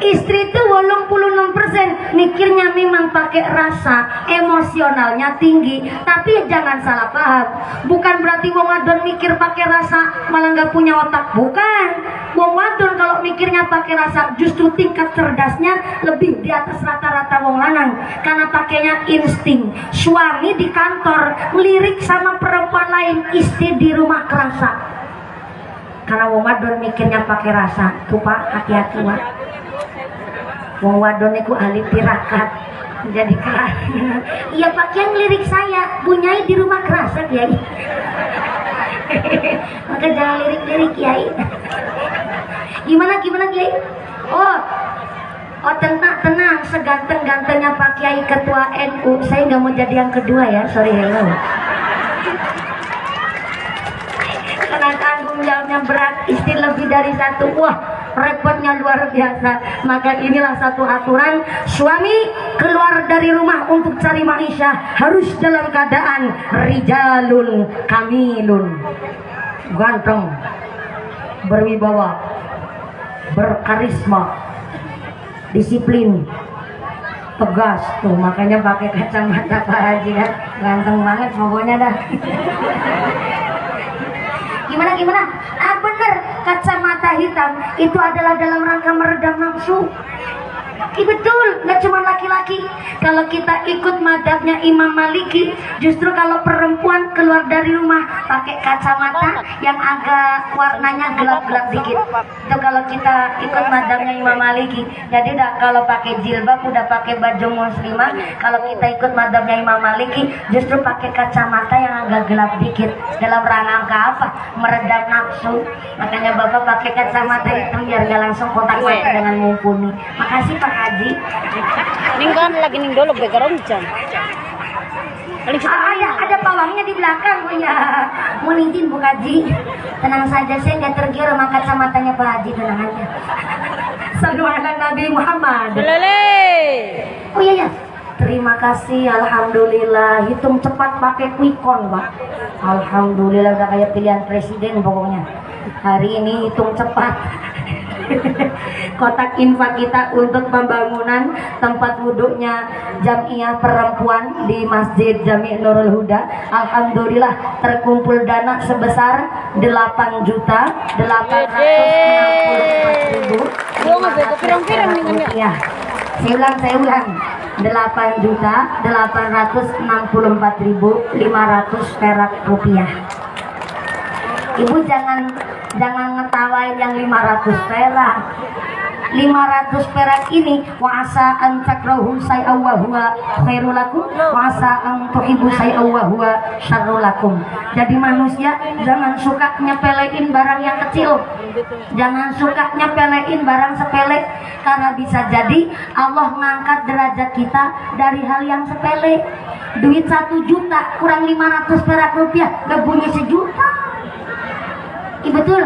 Istri itu 86% mikirnya memang pakai rasa, emosionalnya tinggi. Tapi jangan salah paham, bukan berarti wong wadon mikir pakai rasa malah nggak punya otak, bukan. Wong wadon kalau mikirnya pakai rasa justru tingkat cerdasnya lebih di atas rata-rata wong lanang karena pakainya insting. Suami di kantor ngelirik sama perempuan lain, istri di rumah kerasa. Karena wong wadon mikirnya pakai rasa, tuh pak, hati-hati pak. Wong wadon itu ahli tirakat jadi keras. Iya pak, yang lirik saya bunyai di rumah kerasa kiai. Maka jangan lirik-lirik kiai. Gimana kiai? Oh tenang, seganteng-gantengnya Pak Kiai Ketua NU, saya nggak mau jadi yang kedua ya, sorry hello. Karena tanggung jawabnya berat, istri lebih dari satu, wah repotnya luar biasa. Maka inilah satu aturan, suami keluar dari rumah untuk cari maisha harus dalam keadaan rijalun kamilun, ganteng, berwibawa, berkarisma, disiplin, tegas. Tuh makanya pakai kacamata Pak Haji kan, ganteng banget pokoknya dah. Gimana? Ah bener, kacamata hitam itu adalah dalam rangka meredam nafsu. Iya betul, nggak cuma laki-laki. Kalau kita ikut madhabnya Imam Maliki, justru kalau perempuan keluar dari rumah pakai kacamata yang agak warnanya gelap-gelap dikit. Itu kalau kita ikut madhabnya Imam Maliki. Jadi udah kalau pakai jilbab, udah pakai baju muslimah. Kalau kita ikut madhabnya Imam Maliki, justru pakai kacamata yang agak gelap dikit. Dalam rangka apa? Meredam nafsu. Makanya bapak pakai kacamata hitam biar gak langsung kotak mata dengan mumpuni. Makasih Pak Haji. Ningkan lagi ning dolog begarong jam. Ada pawangnya di belakang. Oh ya, mohon izin Bu Haji. Tenang saja, saya nggak tergiur sama kacamatanya Pak Haji, tenang aja. Sallu ala Nabi Muhammad. Oh iya. Terima kasih, alhamdulillah. Hitung cepat pakai quickcon Pak. Alhamdulillah udah kayak pilihan presiden pokoknya. Hari ini hitung cepat. Kotak infak kita untuk pembangunan tempat wudhunya Jamiah Perempuan di Masjid Jami' Nurul Huda. Alhamdulillah terkumpul dana sebesar 8.864.500 rupiah. Saya ulang 8.864.500 perak rupiah. Ibu jangan ngetawain yang 500 perak. 500 perak ini wa'asa an takrahu say'aw wa huwa khairul lakum wa'asa an tuhibbu say'aw wa huwa syarrul lakum. Jadi manusia jangan suka nyepelein barang yang kecil. Jangan suka nyepelein barang sepele, karena bisa jadi Allah ngangkat derajat kita dari hal yang sepele. Duit 1 juta kurang 500 perak rupiah gak bunyi sejuta. Betul?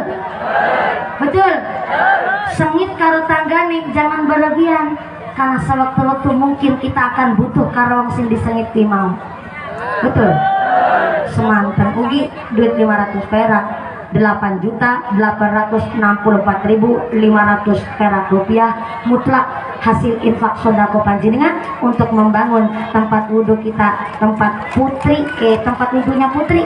Sengit karo tanggane jangan berlebihan, karena sewaktu-waktu mungkin kita akan butuh karo wong sing disengit ki mau. Betul? Semanten ugi duit 500 perak 8.864.500 perak rupiah mutlak hasil infak sodako panjenengan untuk membangun tempat wudhu kita, tempat wudhunya putri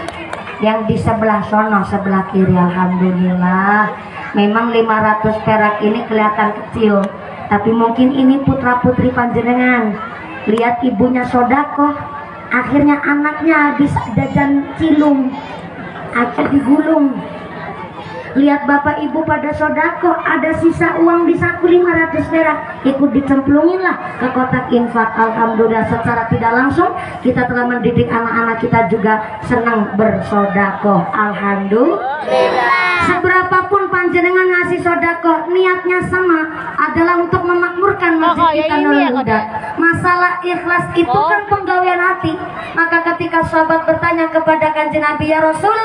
yang di sebelah sono, sebelah kiri. Alhamdulillah. Memang 500 perak ini kelihatan kecil, tapi mungkin ini putra putri panjenengan. Lihat ibunya sodako, akhirnya anaknya habis jajan cilung, aja digulung. Lihat bapak ibu pada sodako, ada sisa uang di saku 500 perak, ikut dicemplungin lah ke kotak infak. Alhamdulillah, secara tidak langsung kita telah mendidik anak-anak kita juga senang bersodako. Alhamdulillah. Seberapapun panjenengan ngasih sodako, niatnya sama, adalah untuk memakmurkan masjid kita Nurul Huda. Masalah ikhlas itu kan penggawean hati. Maka ketika sahabat bertanya kepada Kanjeng Nabi, ya Rasul,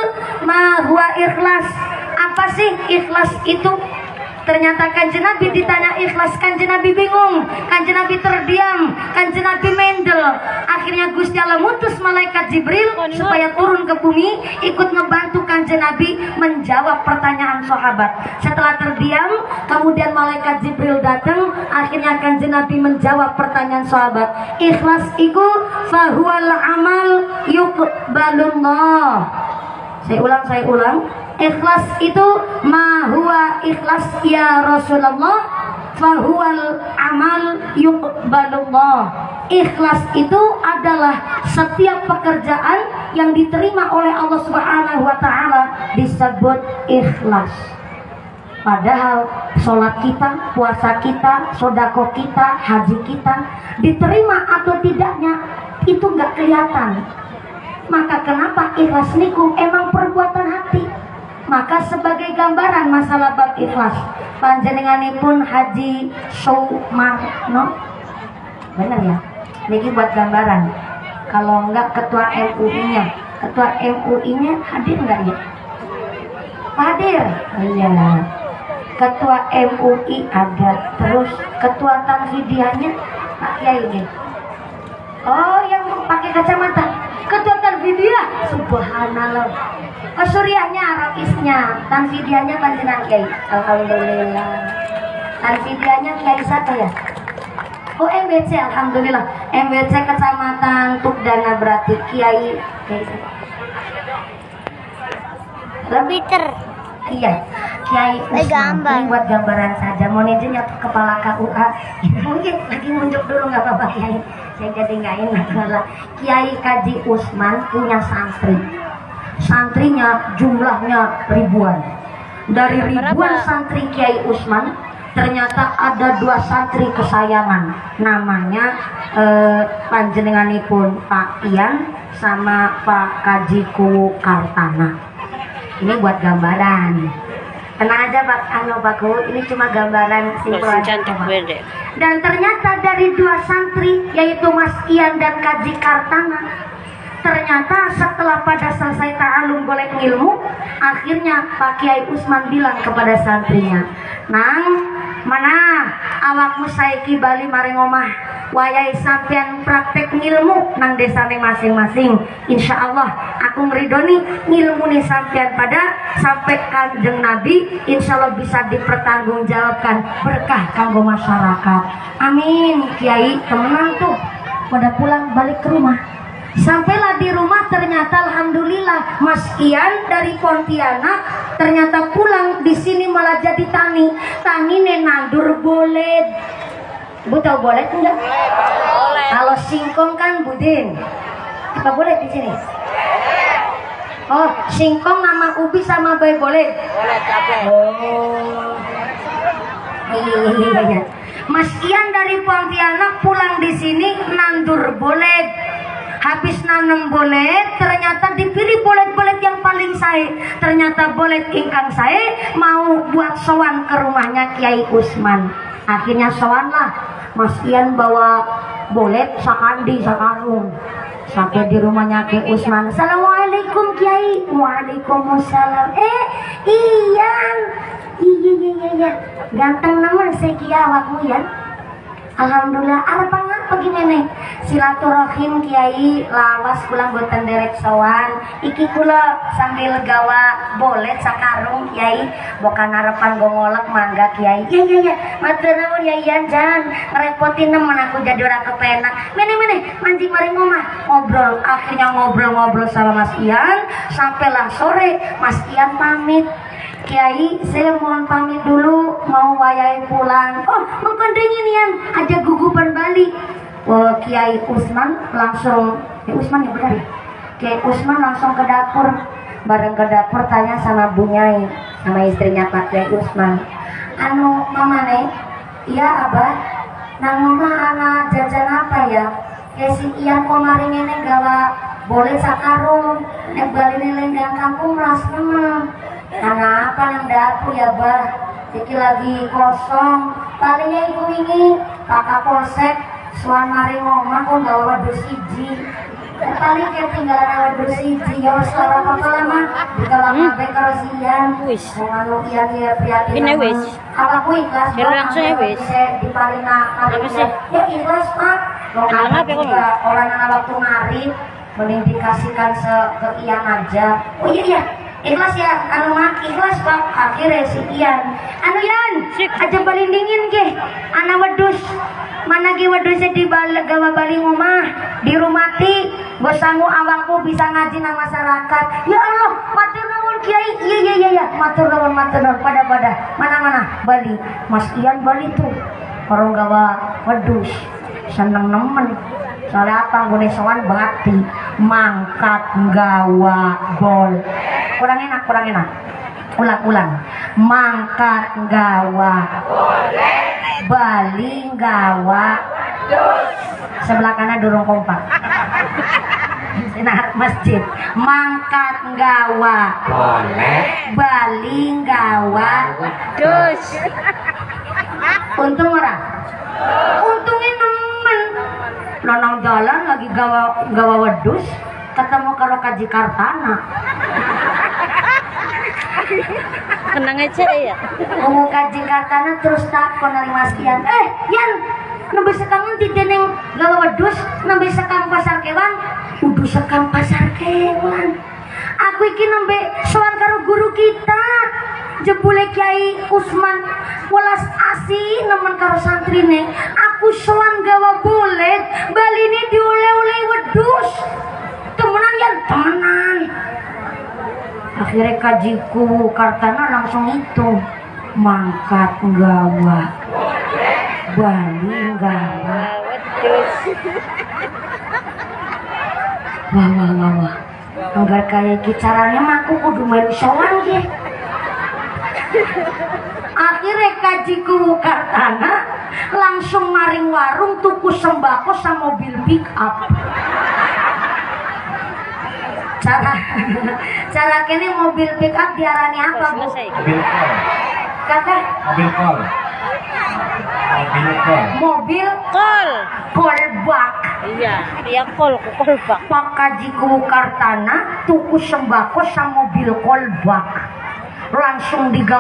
ma huwa ikhlas? Apa sih ikhlas itu? Ternyata Kanjeng Nabi ditanya ikhlas, Kanjeng Nabi bingung, Kanjeng Nabi terdiam, Kanjeng Nabi mendel. Akhirnya Gusti Allah mutus malaikat Jibril supaya turun ke bumi, ikut ngebantu Kanjeng Nabi menjawab pertanyaan sahabat. Setelah terdiam, kemudian malaikat Jibril datang, akhirnya Kanjeng Nabi menjawab pertanyaan sahabat. Ikhlas itu fahuwal amal yuqbalullah. Saya ulang. Ikhlas itu ma huwa ikhlas ya Rasulullah, fahuwal amal yuqbalullah. Ikhlas itu adalah setiap pekerjaan yang diterima oleh Allah Subhanahu wa taala disebut ikhlas. Padahal sholat kita, puasa kita, sodako kita, haji kita diterima atau tidaknya itu nggak kelihatan. Maka kenapa ikhlas niku emang perbuatan hati? Maka sebagai gambaran masalah bab ikhlas, panjenenganipun Haji Sumarno, benar ya? Niki buat gambaran. Kalau enggak ketua MUI-nya, ketua MUI-nya hadir enggak ya? Hadir. Iya. Ketua MUI ada, terus ketua Tanfidiahnya Pak Kiai ini. Oh, yang pakai kacamata. Ketua Tanfidiah, subhanallah. Suriahnya, Arabisnya, Tanfidiahnya panjenengan Kiai. Alhamdulillah. Tanfidiahnya Kiai siapa ya? Oh, MBC, alhamdulillah. MBC Kecamatan Tukdana berarti Kiai. Lebih Iya, Kiai Usman. Ini buat gambaran saja. Mohon izin ya kepala KUA. Mungkin lagi munjuk dulu nggak apa-apa Kiai. Saya jadi nggak enak kalau Kiai Kaji Usman punya santri. Santrinya jumlahnya ribuan. Dari ribuan santri Kiai Usman, ternyata ada 2 santri kesayangan. Namanya panjenenganipun Pak Ian sama Pak Kaji Ku Kartana. Ini buat gambaran. Tenang aja Pak Ku, ini cuma gambaran simpel aja. Dan ternyata dari 2 santri, yaitu Mas Ian dan Kaji Kartana, ternyata setelah pada selesai ta'alum golek ilmu, akhirnya Pak Kiai Usman bilang kepada santrinya, Nang, mana awakmu saiki bali maring omah, wayai sampean praktek ngilmu nang desane masing-masing. Insya Allah aku ngeridoni ngilmu nih sampean pada sampai Kanjeng Nabi, insya Allah bisa dipertanggungjawabkan berkah kanggo masyarakat. Amin. Kiai temenan tuh pada pulang balik ke rumah. Sampailah di rumah, ternyata alhamdulillah Mas Ian dari Pontianak ternyata pulang di sini malah jadi tani. Tani nandur boleh. Bu tahu boleh enggak? Boleh. Kalau singkong kan Budin. Apa boleh di sini? Oh, singkong nama ubi sama bayi boleh. Boleh capek. Oh. Iya. Mas Ian dari Pontianak pulang di sini nandur boleh. Habis nanam bolet, ternyata dipilih bolet-bolet yang paling saya. Ternyata bolet ingkang saya mau buat sowan ke rumahnya Kiai Usman. Akhirnya sowan lah. Mas Ian bawa bolet sakandi sakarung. Sampai di rumahnya Kiai Usman. Assalamualaikum Kiai. Waalaikumsalam. Ian. Iya. Ganteng naman saya Kiai awakmu ya. Alhamdulillah, arep apa gimana? Silaturahim Kiai lawas kula boten derek sowan. Iki kula sambil gawa bolet sakarung Kiai, bokan harapan gongolek mangga Kiai. Ya. Matur nuwun Yai Jan, ngerepotin nemen aku jadi ora kepenak. Mene mancing mari ngomah, ngobrol. Akhirnya ngobrol sama Mas Ian sampailah sore. Mas Ian pamit. Kiai, saya mohon pamit dulu, mau wayai pulang. Oh, mengkondengin Ian, ada gugupan Bali. Oh, Kiai Usman langsung, Usman ya benar ya? Kiai Usman langsung ke dapur. Bareng ke dapur tanya sama Bu Nyai, sama istrinya Pak Kiai Usman. Anu, Mama Nek, iya Abah, nang mama anak jajan apa ya? Kayak si Ian kemarin ini gawa boleh sakarung, nek bali lenggang kampung las memang. Karena apa nang dapur ya Bah? Iki lagi kosong. Palingnya iku wingi kakak polsek suan mari ngomah kok gawa wedhus siji. Paling kayak tinggalan wedhus siji ya wis ora apa-apa lah mah. Digawa kabeh karo sian. Ngono Ian ya prihatin. Ini wis. Apa ku ikhlas? Kira langsung ya wis. Diparina kabeh. Apa sih? Ya ikhlas Pak. Kenapa kok? Orang yang waktu ngarit mending dikasihkan ke Ian aja. Oh iya. Ikhlas ya, anu mah ikhlas Pak. Akhirnya si Ian, anu Ian, aja balin dingin ke, anak wedus, mana ge wedusnya di gawa bali ngomah, di rumati, gue sanggup awakku bisa ngaji nang masyarakat. Ya Allah, matur nuwun Kiai, iya, matur nuwun, pada, mana Bali, Mas Ian Bali tuh, orang gawa wedus, seneng nemen. Soalnya apa gue sowan bakti mangkat gawa gol. Kurang enak. Ulang. Mangkat gawa Bali gawa sebelah kanan durung kompak. Nah, masjid mangkat gawa Bali gawa Dus. untung ora? Untungnya nemen. Nonong jalan lagi gawa wedus ketemu karo Kaji Kartana. Kenang aja ya. Ngomong Kaji Kartana terus takon dari Mas Ian. Yan, nembe sekangan dideneng gawa wedus, nembe sekang pasar kewan, udah sekang pasar kewan. Aku iki nembe sowan karo guru kita. Jebule Kiai Usman welas asih nemen karo santrine. Aku sowan gawa bolet, Bali ini dioleh-oleh wedus. Temenan. Akhirnya Kajiku Kartana langsung itu mangkat gawa Bali gawa. Wah. Anggar kayak caranya mah aku kudu melu sowan ge. Akhirnya Kajiku Kartana langsung maring warung tuku sembako sama mobil pick up. Cara kene mobil pick up diarani apa Bu? Mobil kol. Kakak? Mobil kolbak. Iya kolbak. Pak Kajiku Kartana tuku sembako sama mobil kolbak. Langsung digawa